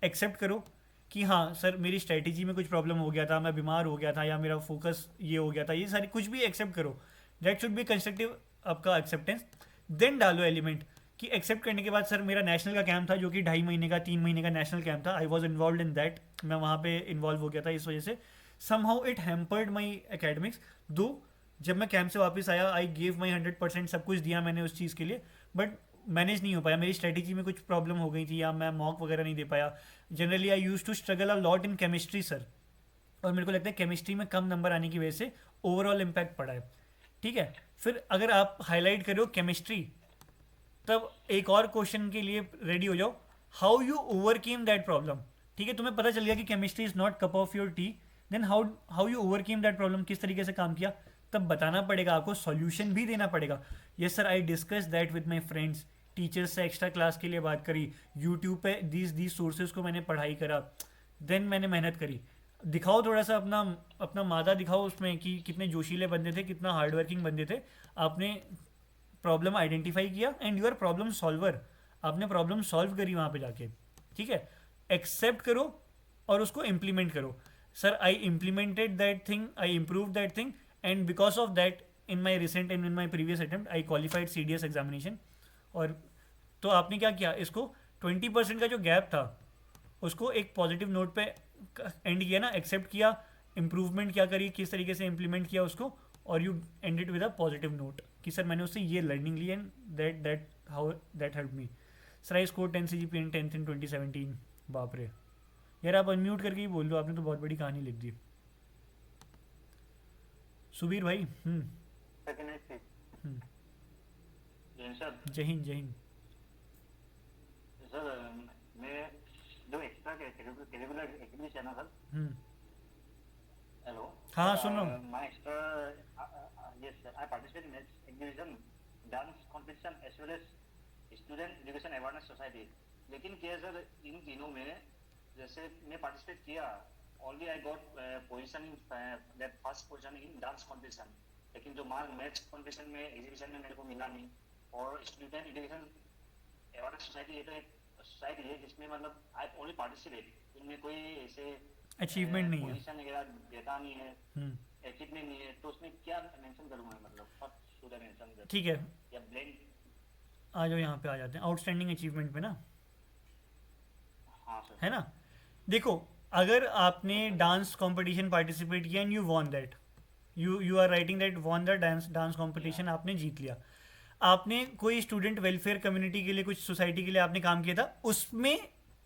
एक्सेप्ट करो कि हाँ सर मेरी स्ट्रैटेजी में कुछ प्रॉब्लम हो गया था, मैं बीमार हो गया था, या मेरा फोकस ये हो गया था, ये सारी कुछ भी एक्सेप्ट करो. दैट शुड बी कंस्ट्रक्टिव आपका एक्सेप्टेंस. देन डालो एलिमेंट कि एक्सेप्ट करने के बाद सर मेरा नेशनल का कैंप था जो कि 2.5 महीने का 3 महीने का नेशनल कैंप था. I was involve in that, मैं वहाँ पे इन्वॉल्व हो गया था. इस वजह से somehow it hampered my academics. दो जब मैं कैंप से वापस आया, आई गेव माई 100%, सब कुछ दिया मैंने उस चीज़ के लिए, बट मैनेज नहीं हो पाया. मेरी स्ट्रेटेजी में कुछ प्रॉब्लम हो गई थी, या मैं मॉक वगैरह नहीं दे पाया. Generally I use to struggle a lot in chemistry sir, और मेरे को लगता है केमिस्ट्री में कम नंबर आने की वजह से ओवरऑल इम्पैक्ट पड़ा है. ठीक है, फिर अगर आप हाईलाइट करो केमिस्ट्री, तब एक और क्वेश्चन के लिए रेडी हो जाओ, how you overcame that problem. ठीक है, तुम्हें पता चल गया कि chemistry is not cup of your tea, then how you overcame that problem, किस तरीके से काम किया, तब बताना पड़ेगा आपको, सॉल्यूशन भी देना पड़ेगा. Yes sir, I discuss that with my friends, teachers से एक्स्ट्रा क्लास के लिए बात करी, यूट्यूब पे दीज सोर्सेज को मैंने पढ़ाई करा, देन मैंने मेहनत करी. दिखाओ थोड़ा सा अपना मादा दिखाओ उसमें कि कितने जोशीले बंदे थे, कितना हार्डवर्किंग बंदे थे. आपने प्रॉब्लम आइडेंटिफाई किया and you are problem solver, आपने प्रॉब्लम सॉल्व करी वहाँ पे जाके. ठीक है, एक्सेप्ट करो और उसको इम्प्लीमेंट करो. Sir I implemented that thing, I improve that thing, and because of that in my recent and in my previous attempt I qualified CDS examination. और तो आपने क्या किया, इसको 20% का जो गैप था उसको एक पॉजिटिव नोट पे एंड किया ना, एक्सेप्ट किया, इम्प्रूवमेंट क्या करी, किस तरीके से इम्प्लीमेंट किया उसको, और you ended with a positive note कि सर मैंने उससे ये लर्निंग ली and that how that help me. Sir I score 10 CGPA इन 10th in 2017। बाप रे यार, आप अनम्यूट करके ही बोल दो, आपने तो बहुत बड़ी कहानी लिख दी। सुबीर भाई। सर जय हिंद जय हिंद। सर मैं जो एक्स्ट्रा करिकुलर एक्टिविटीज है ना सर, हेलो, हाँ सुन रहा हूँ। My extra yes sir, I participate in activision, dance competition as well as student education awareness society. लेकिन क्या सर, इन तीनों में जैसे मैं पार्टिसिपेट किया, only I got position in that first position in dance competition, लेकिन जो मैथ्स कंपटीशन में एग्जीबिशन में मेरे को मिला नहीं। और स्टूडेंट एजुकेशन अवेयरनेस सोसाइटी ये तो एक सोसाइटी है जिसमें मतलब आई ओनली पार्टिसिपेट, इनमें कोई ऐसे अचीवमेंट नहीं है, पोजीशन वगैरह देता नहीं है, अचीवमेंट नहीं है, तो उसमें क्या मेंशन करूंगा, मतलब व्हाट शुड आई मेंशन? ठीक है, या ब्लेंड आ जाओ यहाँ पे आ जाते हैं आउटस्टैंडिंग अचीवमेंट पे ना। हाँ सर। है ना, देखो अगर आपने डांस कंपटीशन पार्टिसिपेट किया and you won that, you are writing that won the dance competition, आपने जीत लिया। आपने कोई स्टूडेंट वेलफेयर कम्युनिटी के लिए, कुछ सोसाइटी के लिए आपने काम किया था, उसमें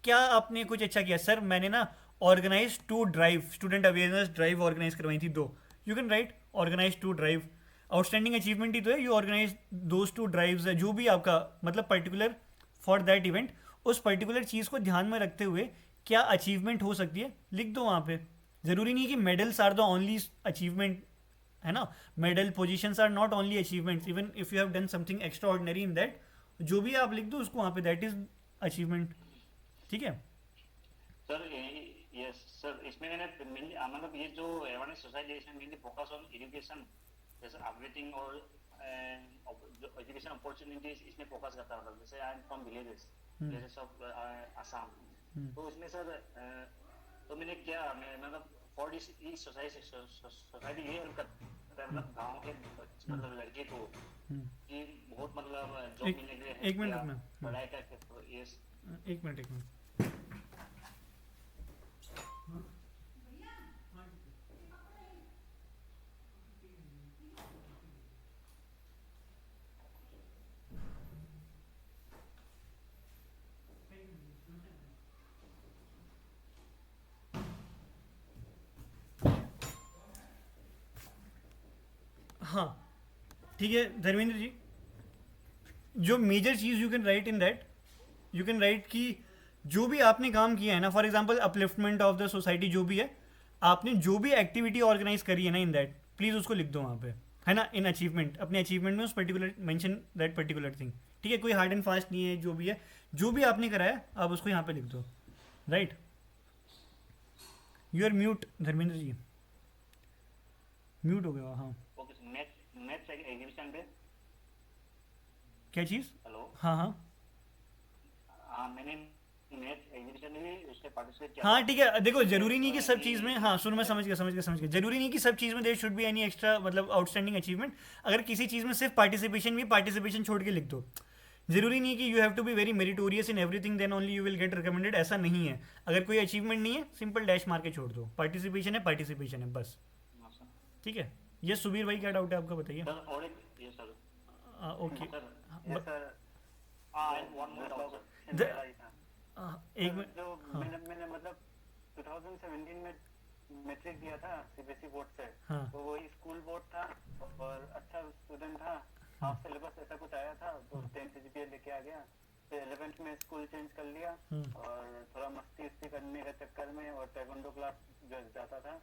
क्या आपने कुछ अच्छा किया? सर मैंने ना organise 2 drive, student awareness drive organise करवाई थी 2। You can write organise 2 drive, outstanding achievement ही तो है। यू ऑर्गेनाइज दोज 2 ड्राइव्स है, जो भी आपका मतलब पर्टिकुलर फॉर दैट इवेंट, उस पर्टिकुलर चीज़ को ध्यान में रखते हुए क्या अचीवमेंट हो सकती है लिख दो वहाँ पे। ज़रूरी नहीं कि medals are the only achievement, है ना, medal positions are not only achievements, even if you have done something extraordinary in that, जो भी आप लिख दो उसको वहाँ पे, दैट इज अचीवमेंट। ठीक है सर, यस सर, इसमें मैंने मतलब ये जो अवेयरनेस सोसाइटी इसमें मेनली फोकस ऑन एजुकेशन, जैसे अपग्रेडिंग और जो एजुकेशन अपॉर्चुनिटीज इसमें फोकस करता था। जैसे I am from villages of Assam, तो इसमें सर तो मैंने क्या, मैं मतलब फॉर दिस सोसाइटी ये हेल्प करता है मतलब गाँव के मतलब लड़के को कि बहुत मतलब जॉब मिलने के लिए एक मिनट रुकना, पढ़ाई का। यस एक मिनट हाँ ठीक है धर्मेंद्र जी, जो मेजर चीज़ you can write in that, you can write कि जो भी आपने काम किया है ना, for example upliftment of the society, जो भी है आपने जो भी एक्टिविटी ऑर्गेनाइज करी है ना इन दैट, प्लीज़ उसको लिख दो वहाँ पे, है ना, इन अचीवमेंट, अपने अचीवमेंट में उस particular mention that particular thing. ठीक है, कोई हार्ड एंड फास्ट नहीं है, जो भी है, जो भी आपने कराया आप उसको यहाँ पे लिख दो। Right, you are mute Dharmendra ji, mute हो गया। हाँ मैथ्स एग्जीबिशन पे क्या चीज़? हेलो, हाँ हाँ हाँ मैंने मैथ्स एग्जीबिशन में भी उसमें पार्टिसिपेट किया। हाँ ठीक है, देखो जरूरी नहीं कि सब चीज़ में, हाँ सुन, मैं समझ गया, जरूरी नहीं कि सब चीज़ में there should be any extra मतलब आउटस्टैंडिंग अचीवमेंट। अगर किसी चीज़ में सिर्फ पार्टिसिपेशन भी, पार्टिसिपेशन छोड़ के लिख दो। जरूरी नहीं कि you have to be very meritorious in everything then only you will get recommended, ऐसा नहीं है। अगर कोई अचीवमेंट नहीं है, सिंपल डैश मार के छोड़ दो, पार्टिसिपेशन है पार्टिसिपेशन है बस। ठीक है, ये सुबीर भाई क्या डाउट है आपका, बताइए। सर और एक ये sir okay sir one more एक मिनट, जो मैंने मतलब 2017 में मैट्रिक दिया था सीबीएसई बोर्ड से, तो वही स्कूल बोर्ड था और अच्छा स्टूडेंट था, हाफ सिलेबस ऐसा कुछ आया था, तो 10 CGPA लेके आ गया। फिर 11th में स्कूल चेंज कर लिया और थोड़ा मस्ती उस्ती करने के चक्कर में और taekwondo क्लास जो जाता था,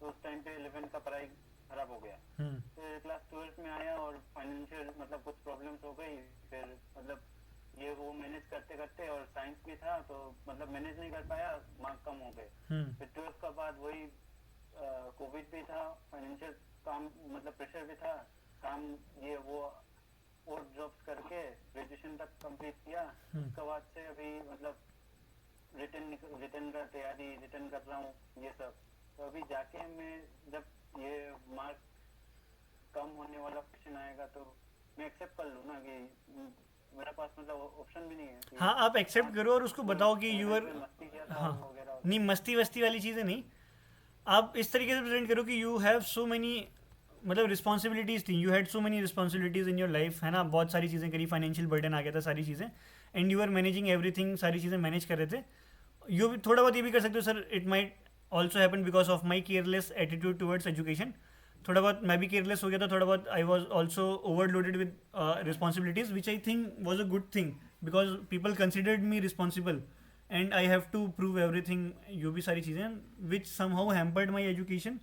तो उस टाइम पे 11th का पढ़ाई खराब हो गया। फिर क्लास 12th में आया और फाइनेंशियल मतलब कुछ प्रॉब्लम्स हो गई, फिर मतलब ये वो मैनेज करते करते, और साइंस भी था तो मतलब मैनेज नहीं कर पाया, मार्क्स कम हो गए। फिर 12th का बाद वही कोविड भी था, फाइनेंशियल काम मतलब प्रेशर भी था, काम ये वो और जॉब्स करके ग्रेजुएशन तक कंप्लीट किया। उसके बाद से अभी मतलब रिटर्न का तैयारी, रिटर्न कर रहा हूँ ये सब। तो अभी जाके मैं जब ये मार्क कम होने वाला क्वेश्चन आएगा तो मैं एक्सेप्ट कर लूँ ना, कि मेरे पास मतलब ऑप्शन भी नहीं है। हाँ आप एक्सेप्ट करो और उसको बताओ कि यू आर, हाँ नहीं मस्ती वस्ती वाली चीज़ें नहीं, आप इस तरीके से प्रेजेंट करो कि यू हैव सो मेनी मतलब रिस्पॉन्सिबिलिटीज़ थी, you had so many responsibilities in your life, है ना, बहुत सारी चीज़ें करी, फाइनेंशियल बर्डन आ गया था, सारी चीज़ें, and you are managing everything, सारी चीज़ें मैनेज कर रहे थे. यू भी थोड़ा बहुत ये भी कर सकते हो sir, it might also happen because of my careless attitude towards education. थोड़ा बहुत मैं भी केयरलेस हो गया था, थोड़ा बहुत I was also overloaded with responsibilities which I think was a good thing because people considered me responsible and I have to prove everything, जो भी सारी चीज़ें which somehow hampered my education.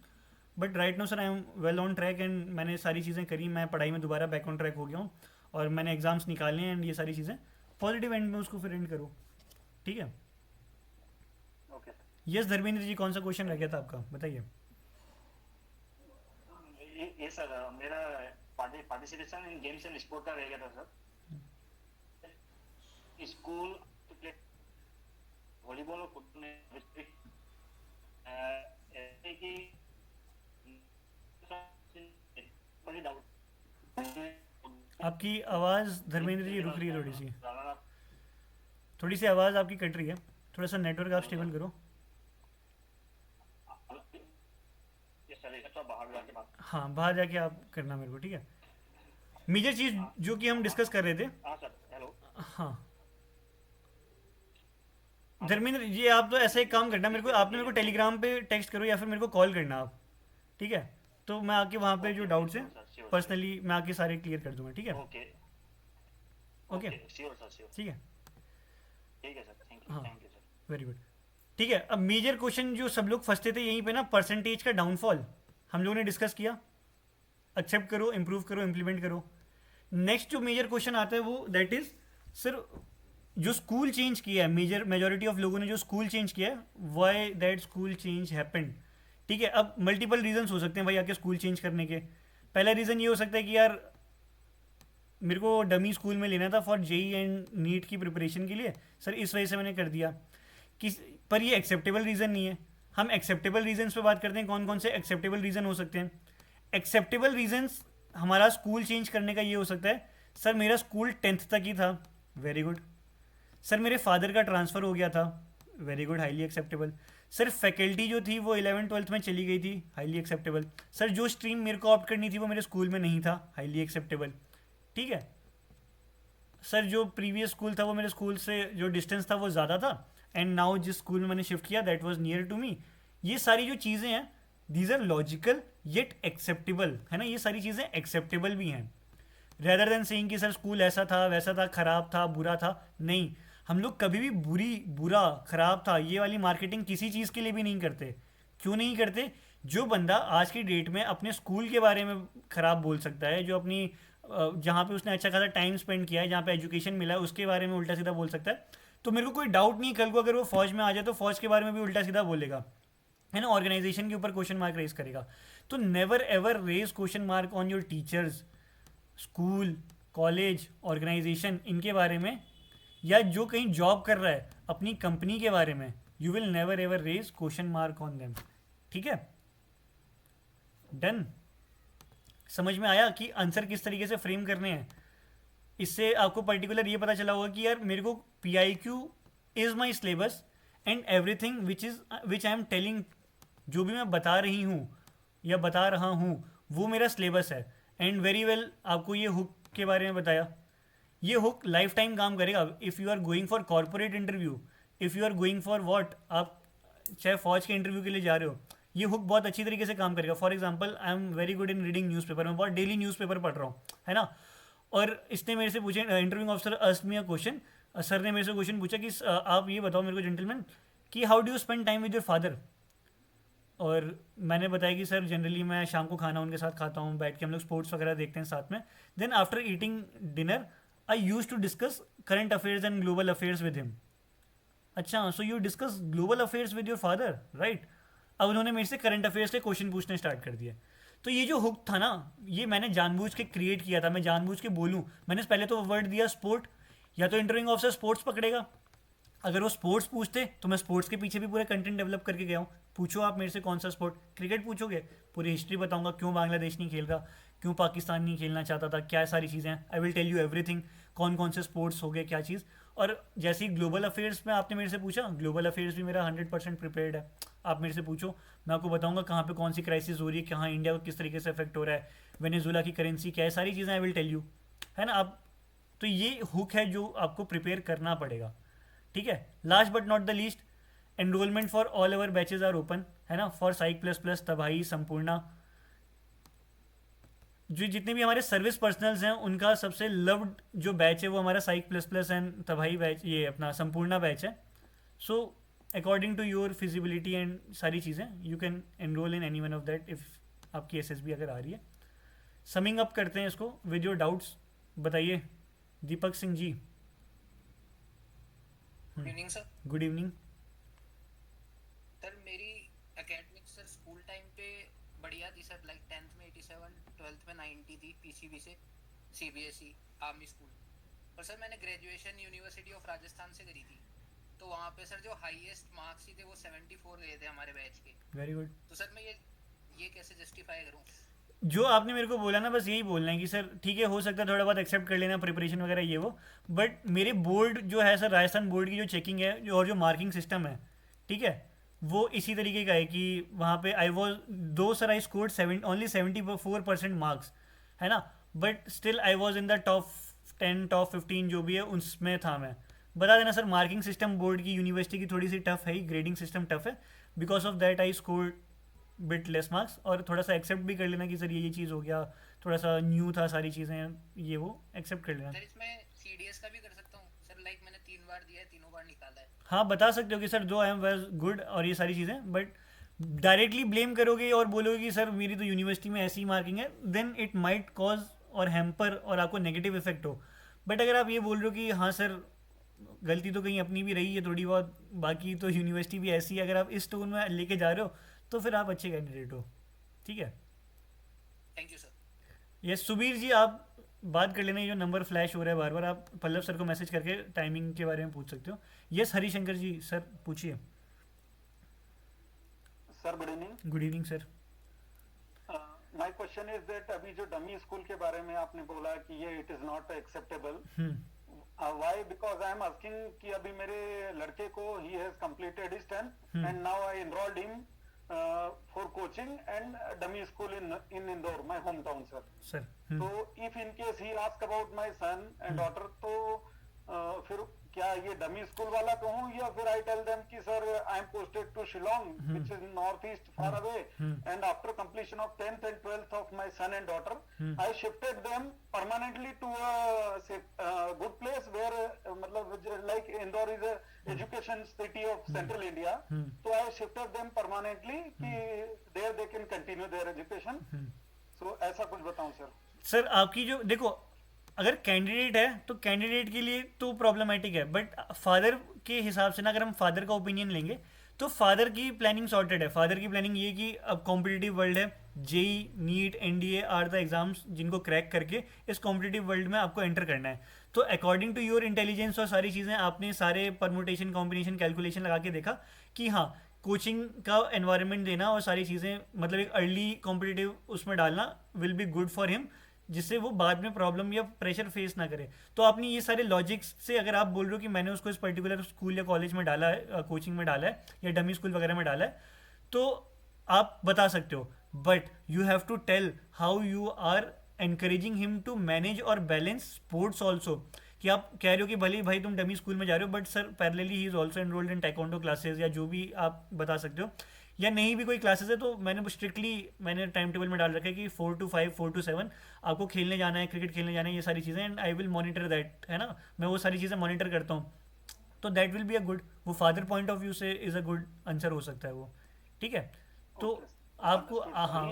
But right now sir I am well on track and मैंने सारी चीज़ें करी, मैं पढ़ाई में दोबारा बैक ऑन ट्रैक हो गया हूँ और मैंने एग्जाम्स निकाले हैं एंड ये सारी चीज़ें पॉजिटिव एंड में उसको फिर एंड करो. ठीक है. ओके यस धर्मेंद्र जी, कौन सा क्वेश्चन रह गया था आपका, बताइए. ये सर मेरा participation in games and sport का रह गया था sir. School to play volleyball और फुटबॉल में ऐसे कि बड़ी डाउट. आपकी आवाज़ धर्मेंद्र जी रुक रही है, थोड़ी सी आवाज़ आपकी कट रही है, थोड़ा सा नेटवर्क आप स्टेबल करो. हाँ, बाहर जाके आप करना मेरे को, ठीक है. मेजर चीज़ जो कि हम डिस्कस कर रहे थे. हाँ सर, हेलो. हाँ धर्मेंद्र जी, आप तो ऐसा एक काम करना, मेरे को आपने मेरे को टेलीग्राम पे टेक्स्ट करो या फिर मेरे को कॉल करना आप, ठीक है. तो मैं आके वहाँ पे जो डाउट्स हैं पर्सनली मैं आके सारे क्लियर कर दूंगा, ठीक है. Okay okay sure sir, sure. ठीक है. ठीक है सर, थैंक यू. हाँ. Thank you sir. Very good. ठीक है. अब मेजर क्वेश्चन जो सब लोग फंसते थे यहीं पे ना, परसेंटेज का डाउनफॉल हम लोगों ने डिस्कस किया. एक्सेप्ट करो, इम्प्रूव करो, इम्प्लीमेंट करो. नेक्स्ट जो मेजर क्वेश्चन आता है वो दैट इज सर जो स्कूल चेंज किया है, मेजॉरिटी ऑफ लोगों ने जो स्कूल चेंज किया है, why that school change happened. ठीक है. अब मल्टीपल रीजंस हो सकते हैं भाई आपके स्कूल चेंज करने के. पहला रीज़न ये हो सकता है कि यार मेरे को डमी स्कूल में लेना था फॉर जेई एंड नीट की प्रिपरेशन के लिए, सर इस वजह से मैंने कर दिया. पर ये एक्सेप्टेबल रीज़न नहीं है. हम एक्सेप्टेबल रीजंस पे बात करते हैं. कौन कौन से एक्सेप्टेबल रीज़न हो सकते हैं? एक्सेप्टेबल रीजंस हमारा स्कूल चेंज करने का ये हो सकता है, सर मेरा स्कूल 10th तक ही था, वेरी गुड. सर मेरे फादर का ट्रांसफ़र हो गया था, very good, highly acceptable. Sir faculty जो थी वो 11th-12th में चली गई थी, हाईली एक्सेप्टेबल. सर जो स्ट्रीम मेरे को ऑप्ट करनी थी वो मेरे स्कूल में नहीं था, हाईली एक्सेप्टेबल. ठीक है. सर जो प्रीवियस स्कूल था वो मेरे स्कूल से जो डिस्टेंस था वो ज़्यादा था एंड नाउ जिस स्कूल में मैंने शिफ्ट किया that was near to me. ये सारी जो चीज़ें हैं these are logical yet acceptable, है ना. ये सारी चीज़ें एक्सेप्टेबल भी हैं, रेदर देन सेइंग कि सर स्कूल ऐसा था, वैसा था, ख़राब था, बुरा था. नहीं, हम लोग कभी भी बुरा, ख़राब था ये वाली मार्केटिंग किसी चीज़ के लिए भी नहीं करते. क्यों नहीं करते? जो बंदा आज की डेट में अपने स्कूल के बारे में ख़राब बोल सकता है, जो अपनी जहाँ पे उसने अच्छा खासा टाइम स्पेंड किया है, जहाँ पे एजुकेशन मिला है, उसके बारे में उल्टा सीधा बोल सकता है, तो मेरे को कोई डाउट नहीं कल को अगर वो फौज में आ जाए तो फौज के बारे में भी उल्टा सीधा बोलेगा, है ना. ऑर्गेनाइजेशन के ऊपर क्वेश्चन मार्क रेज करेगा. तो never ever raise question mark on your teachers, school, college, organisation, इनके बारे में, या जो कहीं जॉब कर रहा है अपनी कंपनी के बारे में. You will never ever raise question mark on them. ठीक है. डन. समझ में आया कि आंसर किस तरीके से फ्रेम करने हैं. इससे आपको पर्टिकुलर ये पता चला होगा कि यार मेरे को PIQ is my syllabus and everything which I am telling, जो भी मैं बता रही हूँ या बता रहा हूँ वो मेरा सिलेबस है. एंड वेरी वेल आपको ये हुक के बारे में बताया. ये हुक लाइफ टाइम काम करेगा. If you are going for corporate interview, if you are going for what, आप चाहे फौज के इंटरव्यू के लिए जा रहे हो, ये हुक बहुत अच्छी तरीके से काम करेगा. For example I am very good in reading newspaper, मैं बहुत डेली न्यूज़पेपर पढ़ रहा हूँ, है ना. और इसने मेरे से पूछे, interviewing officer asked me a question, sir ने मेरे से क्वेश्चन पूछा कि आप ये बताओ मेरे को जेंटलमैन कि how do you spend time with your father. और मैंने बताया कि सर जनरली मैं शाम को खाना उनके साथ खाता हूँ, बैठ के हम लोग स्पोर्ट्स वगैरह देखते हैं साथ में. Then after eating dinner I use to discuss current affairs and global affairs with him. अच्छा, so you discuss global affairs with your father, right. अब उन्होंने मेरे से करंट अफेयर्स के क्वेश्चन पूछने स्टार्ट कर दिया. तो ये जो हुक था ना, ये मैंने जानबूझ के क्रिएट किया था. मैं जानबूझ के बोलूँ, मैंने पहले तो वर्ड दिया स्पोर्ट, या तो इंटरव्यूइंग ऑफिसर स्पोर्ट्स पकड़ेगा. अगर वो स्पोर्ट्स पूछते तो मैं स्पोर्ट्स के पीछे भी पूरा कंटेंट डेवलप करके गया हूँ. पूछो आप मेरे से कौन सा स्पोर्ट, क्रिकेट पूछोगे, पूरी हिस्ट्री बताऊंगा, क्यों बांग्लादेश नहीं खेल रहा, क्यों पाकिस्तान नहीं खेलना चाहता था, क्या सारी चीज़ें हैं, I will tell you everything, कौन कौन से स्पोर्ट्स हो गए क्या चीज़। और जैसे ही ग्लोबल अफेयर्स में आपने मेरे से पूछा, ग्लोबल अफेयर्स भी मेरा 100% प्रिपेयर्ड है। आप मेरे से पूछो, मैं आपको बताऊंगा कहाँ पे कौन सी क्राइसिस हो रही है, कहाँ इंडिया को किस तरीके से अफेक्ट हो रहा है, वेनेजुला की करेंसी क्या है, सारी चीज़ें आई विल टेल यू, है ना। आप तो ये हुक है जो आपको प्रिपेयर करना पड़ेगा, ठीक है। Last but not the least, enrolment for all our batches are open, है ना, फॉर साइक प्लस प्लस, तबाही, संपूर्णा, जो जितने भी हमारे सर्विस पर्सनल्स हैं उनका सबसे लव्ड जो बैच है वो हमारा साइक प्लस प्लस एंड तबाही बैच, ये अपना संपूर्णा बैच है। So according to your feasibility and सारी चीज़ें you can enrol in any one of that if आपकी SSB अगर आ रही है। समिंग अप करते हैं इसको विद योर डाउट्स, बताइए Deepak Singh ji. Good evening sir. Good evening sir. मेरी एकेडमिक सर स्कूल टाइम पे बढ़िया थी सर, लाइक 10th में 87, 12th में 90 थी PCB से, CBSE आर्मी स्कूल। पर सर मैंने ग्रेजुएशन यूनिवर्सिटी ऑफ राजस्थान से करी थी, तो वहाँ पे सर जो हाईएस्ट मार्क्स ही थे वो 74 गए थे हमारे बैच के। Very good. तो सर मैं ये कैसे जस्टिफाई करूँ? जो आपने मेरे को बोला ना, बस यही बोलना है कि सर ठीक है, हो सकता है थोड़ा बहुत एक्सेप्ट कर लेना प्रिपरेशन वगैरह ये वो, बट मेरे बोर्ड जो है सर, राजस्थान बोर्ड की जो चेकिंग है और जो मार्किंग सिस्टम है, ठीक है, वो इसी तरीके का है कि वहाँ पे आई वॉज दो sir I scored only 74% marks, है ना, but still I was in the top 10 top 15 जो भी है उसमें था मैं। बता देना सर, मार्किंग सिस्टम बोर्ड की यूनिवर्सिटी की थोड़ी सी टफ है, ग्रेडिंग सिस्टम टफ है, because of that I scored bit less marks. और थोड़ा सा एक्सेप्ट भी कर लेना कि सर ये चीज़ हो गया, थोड़ा सा न्यू था सारी चीज़ें, ये वो एक्सेप्ट कर लेना। सर इसमें CDS का भी कर सकता हूँ सर, लाइक मैंने 3 बार दिया है, तीनों बार निकाला है। हाँ बता सकते हो कि सर जो आई एम वेल गुड और ये सारी चीज़ें, बट डायरेक्टली ब्लेम करोगे और बोलोगे कि सर मेरी तो यूनिवर्सिटी में ऐसी मार्किंग है, देन इट माइट कॉज और हैम्पर और आपको नेगेटिव इफेक्ट हो। बट अगर आप ये बोल रहे हो कि हाँ सर गलती तो कहीं अपनी भी रही है थोड़ी बहुत, बाकी तो यूनिवर्सिटी भी ऐसी है, अगर आप इस टोन में लेके जा रहे हो तो फिर आप अच्छे कैंडिडेट हो, ठीक है। Thank you sir. Yes Subir ji, आप बात कर लेना, ये जो नंबर फ्लैश हो रहा है बार बार, आप पल्लव सर को मैसेज करके टाइमिंग के बारे में पूछ सकते हो। यस हरिशंकर जी, सर पूछिए। Sir good evening. Good evening sir. My question is that अभी जो डमी स्कूल के बारे में आपने बोला कि ये it is not acceptable, why? Because I am asking कि अभी मेरे लड़के को he has completed his 10th and now I enrolled him for coaching and dummy school in Indore, my home town sir. तो if in case he ask about my son and daughter, तो फिर क्या ये डमी स्कूल वाला कहूँ या फिर I tell them कि sir I am posted to Shillong which is north east far away, and after completion of 10th and 12th of my son and daughter I shifted them permanently to a good place where मतलब like Indore is a education city of central India, तो I shifted them permanently कि there they can continue their education. So ऐसा कुछ बताऊं sir. Sir आपकी जो देखो, अगर कैंडिडेट है तो कैंडिडेट के लिए तो प्रॉब्लमेटिक है, बट फादर के हिसाब से ना, अगर हम फादर का ओपिनियन लेंगे तो फादर की प्लानिंग सॉर्टेड है। फादर की प्लानिंग ये कि अब कॉम्पिटिटिव वर्ल्ड है, JEE, NEET, NDA are the exams जिनको क्रैक करके इस कॉम्पिटिटिव वर्ल्ड में आपको एंटर करना है। तो अकॉर्डिंग टू योर इंटेलिजेंस और सारी चीज़ें आपने सारे परमुटेशन कॉम्बिनेशन कैलकुलेशन लगा के देखा कि हाँ कोचिंग का एनवायरनमेंट देना और सारी चीज़ें मतलब एक अर्ली कॉम्पिटिटिव उसमें डालना will be good for him, जिससे वो बाद में प्रॉब्लम या प्रेशर फेस ना करे। तो आपने ये सारे लॉजिक्स से अगर आप बोल रहे हो कि मैंने उसको इस पर्टिकुलर स्कूल या कॉलेज में डाला है, कोचिंग में डाला है या डमी स्कूल वगैरह में डाला है, तो आप बता सकते हो, but you have to tell how you are encouraging him to manage और बैलेंस स्पोर्ट्स ऑल्सो। कि आप कह रहे हो कि भले भाई तुम डमी स्कूल में जा रहे हो, but sir parallelly he is also enrolled in taekwondo classes, या जो भी आप बता सकते हो, या नहीं भी कोई क्लासेस है तो मैंने टाइम टेबल में डाल रखा है कि 4 to 5 4 to 7 आपको खेलने जाना है, क्रिकेट खेलने जाना है, ये सारी चीज़ें, and I will monitor that, है ना, मैं वो सारी चीज़ें मॉनिटर करता हूँ, तो that will be a good, वो फादर पॉइंट ऑफ व्यू से इज़ अ गुड आंसर हो सकता है वो, ठीक है। तो आपको हाँ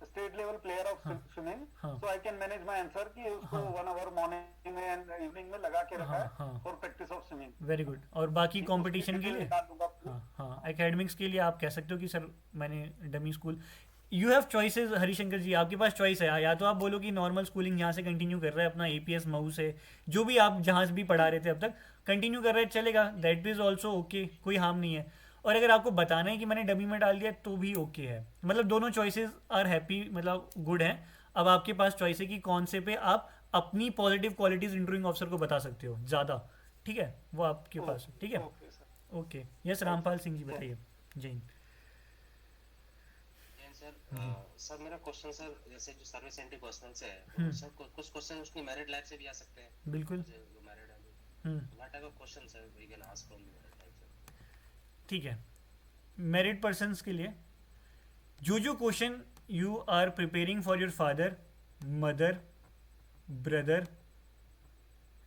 state level player of swimming, so I can manage my answer कि उसको 1 hour मॉर्निंग में एंड इवनिंग में लगा के रखा है for practice of swimming. Very good. और बाकी कंपटीशन के लिए हाँ एकेडमिक्स के लिए आप कह सकते हो कि सर मैंने dummy school, you have choices Harishankar ji, आपके पास चॉइस है, या तो आप बोलो कि नॉर्मल स्कूलिंग यहाँ से कंटिन्यू कर रहा है अपना APS मऊ से, जो भी आप जहाँ भी पढ़ा रहे थे अब तक कंटिन्यू कर रहे हैं, चलेगा, दैट इज ऑल्सो ओके, कोई हार्म नहीं है। और अगर आपको बताना है कि मैंने डमी में डाल दिया तो भी ओके है, मतलब दोनों चॉइसेस आर हैप्पी, मतलब गुड हैं। अब आपके पास चॉइस है कि कौन से पे आप अपनी पॉजिटिव क्वालिटीज इंटरव्यूइंग ऑफिसर को बता सकते हो ज़्यादा, ठीक है, वो आपके पास है, ठीक है। ओके, यस रामपाल सिंह जी बताइए। जैन सर, सर मेरा क्वेश्चन सर, जैसे जो सर्विस एंट्री क्वेश्चन है तो सर कुछ क्वेश्चन उसकी मेरिट लाइफ से भी आ सकते हैं। बिल्कुल। जो मेरिट है, what type of question sir we can ask from merit life sir? ठीक है, मेरिट पर्सन्स के लिए जो question you are preparing for your father, mother, brother,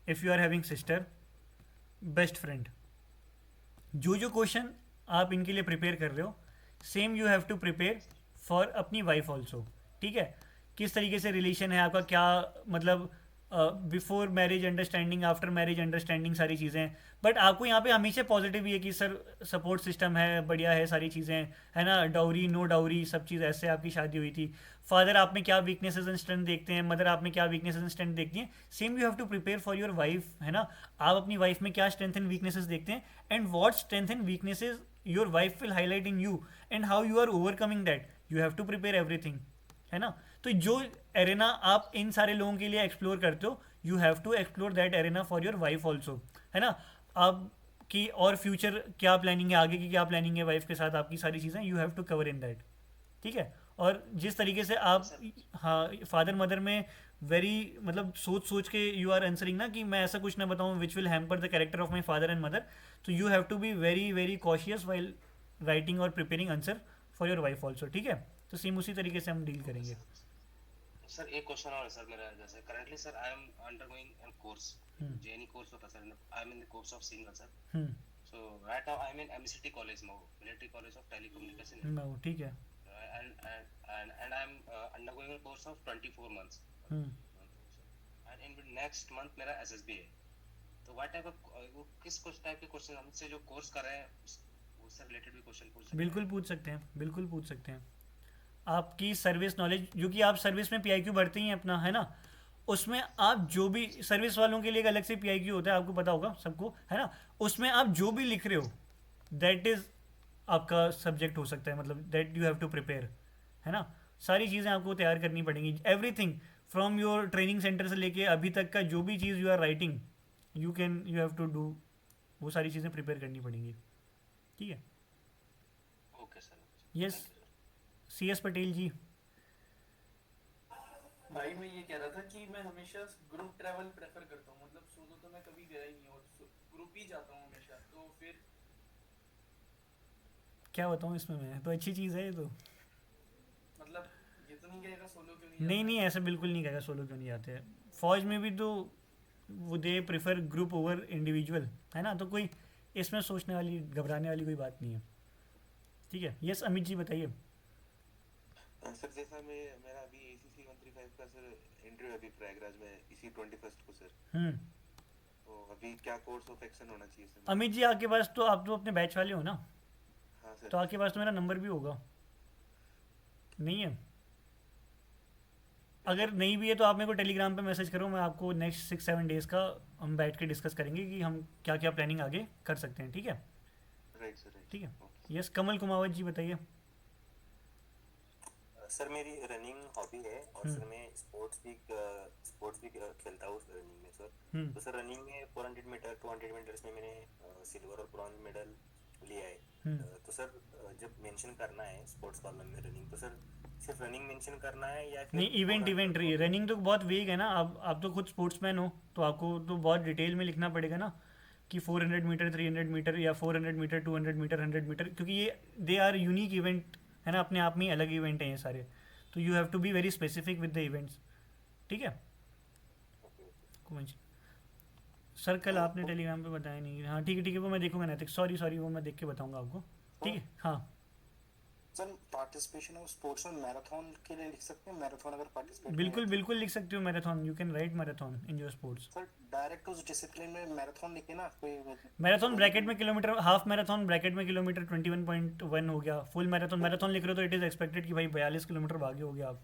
if you are having sister, best friend, जो question आप इनके लिए prepare कर रहे हो, same you have to prepare for अपनी वाइफ ऑल्सो, ठीक है। किस तरीके से रिलेशन है आपका, क्या मतलब before marriage understanding, after marriage understanding, सारी चीज़ें। बट आपको यहाँ पे हमेशा पॉजिटिव ही है कि सर सपोर्ट सिस्टम है, बढ़िया है, सारी चीज़ें है ना, डाउरी नो डाउरी सब चीज़, ऐसे आपकी शादी हुई थी। फादर आप में क्या वीकनेसेस एंड स्ट्रेंथ देखते हैं, मदर आप में क्या वीकनेसेस एंड स्ट्रेंथ देखती हैं, same you have to prepare for your wife, है ना। आप अपनी वाइफ में क्या स्ट्रेंथ एंड वीकनेसेस देखते हैं, and what strength and weaknesses your wife will highlight in you, and how you are overcoming that, you have to prepare everything, है ना। तो जो एरेना आप इन सारे लोगों के लिए एक्सप्लोर करते हो, you have to explore that arena for your wife also, है ना। आपकी और फ्यूचर क्या प्लानिंग है, आगे की क्या प्लानिंग है वाइफ के साथ, आपकी सारी चीज़ें you have to cover in that, ठीक है। और जिस तरीके से आप, हाँ, फादर मदर में वेरी मतलब सोच के यू आर आंसरिंग ना, कि मैं ऐसा कुछ ना बताऊँ which will hamper the character of my father and mother, तो you have to be very very cautious while writing और preparing answer for your wife also, ठीक है। तो सेम उसी तरीके से हम डील करेंगे। सर एक क्वेश्चन और सर मेरा, जैसे currently sir I am undergoing an course, JNE course होता है sir, I am in the course of singer sir. So right now I am in MCT college Mhow, military college of telecommunication Mhow, ठीक है। and I'm undergoing a course of 24 months, and in next month मेरा SSB है। तो what type of वो किस type के question हमसे जो कोर्स कर रहे हैं उससे रिलेटेड भी क्वेश्चन पूछ सकते हैं? बिल्कुल पूछ सकते हैं, बिल्कुल पूछ सकते हैं। आपकी सर्विस नॉलेज, जो कि आप सर्विस में PIQ भरते ही हैं अपना, है ना, उसमें आप जो भी सर्विस वालों के लिए एक अलग से PIQ होता है, आपको पता होगा सबको, है ना। उसमें आप जो भी लिख रहे हो दैट इज़ आपका सब्जेक्ट हो सकता है, मतलब that you have to prepare, है ना। सारी चीज़ें आपको तैयार करनी पड़ेंगी, everything from your training centre से लेके अभी तक का जो भी चीज़ you are writing, you have to do, वो सारी चीज़ें प्रिपेयर करनी पड़ेंगी, ठीक है। Okay sir. Yes CS Patel ji. भाई मैं ये कह रहा था कि मैं हमेशा ग्रुप ट्रैवल प्रेफर करता हूँ, मतलब सोलो तो मैं कभी गया ही नहीं, और ग्रुप ही जाता हूँ हमेशा। तो फिर क्या बताऊँ इसमें, मैं तो अच्छी चीज़ है ये तो, मतलब ये तो नहीं कहेगा सोलो क्यों नहीं? नहीं ऐसा बिल्कुल नहीं कहेगा सोलो क्यों नहीं जाते हैं। फौज में भी तो वो they prefer group over individual, है ना। तो कोई इसमें सोचने वाली, घबराने वाली कोई बात नहीं है, ठीक है। यस अमित जी बताइए। सर जैसा मेरा अभी ACC 135 का सर इंटरव्यू अभी प्रयागराज में इसी 21 को सर, तो अभी क्या कोर्स ऑफ एक्शन होना चाहिए सर? अमित जी आपके पास तो, आप तो अपने बैच वाले हो ना? हाँ सर। तो आपके पास तो मेरा नंबर भी होगा, नहीं है? अगर नहीं भी है तो आप मेरे को टेलीग्राम पे मैसेज करो, मैं आपको नेक्स्ट 6-7 डेज़ का हम बैठ के डिस्कस करेंगे कि हम क्या क्या प्लानिंग आगे कर सकते हैं, ठीक है। Right sir, right. ठीक है। यस कमल कुमावत जी बताइए। सर मेरी रनिंग हॉबी है, और सर मैं स्पोर्ट्स भी खेलता हूँ रनिंग में सर। तो सर रनिंग में 400 मीटर 200 मीटर्स में मैंने सिल्वर और ब्रॉन्ज मेडल लिया है। तो सर जब मेंशन करना है स्पोर्ट्स कॉलम में रनिंग, तो सर सिर्फ रनिंग मेंशन करना है या फिर नहीं, इवेंट रनिंग तो बहुत वेग है ना। आप तो खुद स्पोर्ट्समैन हो, तो आपको तो बहुत डिटेल में लिखना पड़ेगा ना कि 400 मीटर 300 मीटर या 400 मीटर 200 मीटर 100 मीटर, क्योंकि ये दे आर यूनिक इवेंट, है ना, अपने आप में अलग इवेंट हैं ये सारे। तो you have to be very specific with the events, ठीक है। सर कल आपने टेलीग्राम पे बताया नहीं, हाँ ठीक है वो मैं देखूंगा नैतिक, सॉरी वो मैं देख के बताऊंगा आपको, ठीक है। हाँ सर पार्टिसिपेशन ऑफ स्पोर्ट्स में मैराथन के लिए लिख सकते हैं, मैराथन अगर पार्टिसिपेट बिल्कुल लिख सकते हो marathon, you can right marathon in your sports. Sir direct उस डिसिप्लिन में मैराथन लिखे ना, कोई मैराथन ब्रैकेट में किलोमीटर, हाफ मैराथन ब्रैकेट में किलोमीटर 21.1 हो गया। फुल मैराथन लिख रहे हो तो इट इज एक्सपेक्टेड कि भाई 42 किलोमीटर भागे हो गया आप।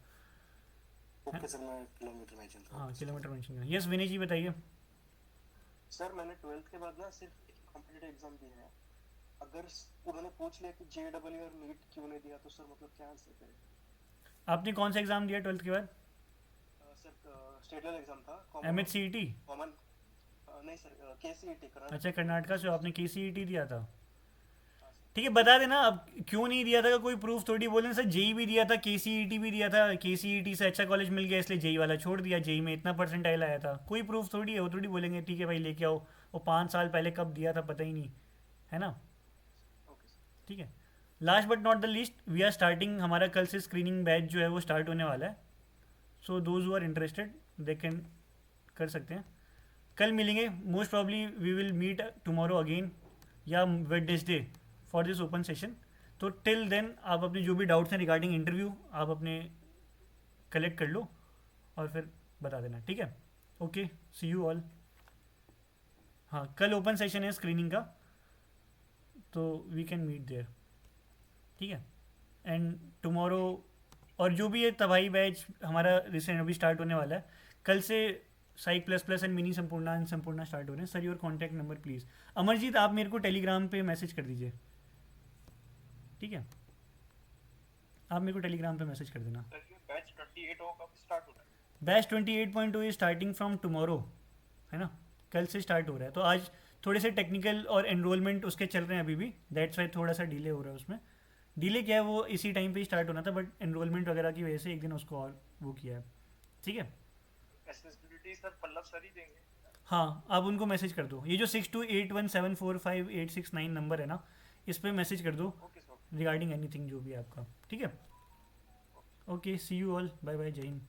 ओके सर मैं किलोमीटर मेंशन करूंगा। हाँ किलोमीटर मेंशन करें। यस विनय जी बताइए। सर मैंने 12th के बाद ना सिर्फ कॉम्पिटिटिव एग्जाम दिए हैं, अगर उन्होंने पूछ लिया कि JEE और नीट क्यों नहीं दिया तो सर मतलब क्या आंसर करें? आपने कौन सा एग्ज़ाम दिया 12th के बाद? सर स्टेट लेवल एग्जाम था MHCET? कॉमन नहीं सर KCET अच्छा, कर्नाटका से आपने KCET दिया था। ठीक है, बता देना अब क्यों नहीं दिया था, कोई प्रूफ थोड़ी बोले सर JEE भी दिया था, KCET भी दिया था, KCET से अच्छा कॉलेज मिल गया इसलिए JEE वाला छोड़ दिया, JEE में इतना परसेंटाइल आया था, कोई प्रूफ थोड़ी है, वो थोड़ी बोलेंगे ठीक है भाई लेके आओ, वो 5 साल पहले कब दिया था पता ही नहीं है ना। ठीक है, last but not the list, we are starting, हमारा कल से स्क्रीनिंग बैच जो है वो स्टार्ट होने वाला है। So those who are interested they can कर सकते हैं। कल मिलेंगे, most probably we will meet tomorrow again या Wednesday for this open session. तो टिल देन आप अपने जो भी डाउट्स हैं रिगार्डिंग इंटरव्यू आप अपने कलेक्ट कर लो और फिर बता देना, ठीक है। Okay, see you all. हाँ, कल ओपन सेशन है स्क्रीनिंग का, तो वी कैन मीट देयर, ठीक है। एंड टुमारो और जो भी है तबाही बैच हमारा रिसेंट अभी स्टार्ट होने वाला है, कल से psych plus plus and mini Sampurna start हो रहे हैं। Sir your contact number please. Amarjeet आप मेरे को टेलीग्राम पे मैसेज कर दीजिए, ठीक है, आप मेरे को टेलीग्राम पे मैसेज कर देना। बैच 28 कब स्टार्ट हो रहा है? Batch 28.2 is starting from tomorrow, है ना, कल से स्टार्ट हो रहा है। तो आज थोड़े से टेक्निकल और एनरोलमेंट उसके चल रहे हैं अभी भी, दैट्स वाई थोड़ा सा डिले हो रहा है उसमें। डिले क्या है, वो इसी टाइम पे ही स्टार्ट होना था, बट एनरोलमेंट वगैरह की वजह से एक दिन उसको और वो किया है, ठीक है। एक्सेसिबिलिटी सर पल्लव सर ही देंगे? हाँ, आप उनको मैसेज कर दो, ये जो 6281745869 नंबर है ना, इस पर मैसेज कर दो रिगार्डिंग एनीथिंग जो भी है आपका, ठीक है। Okay, see you all, bye bye, जय हिंद।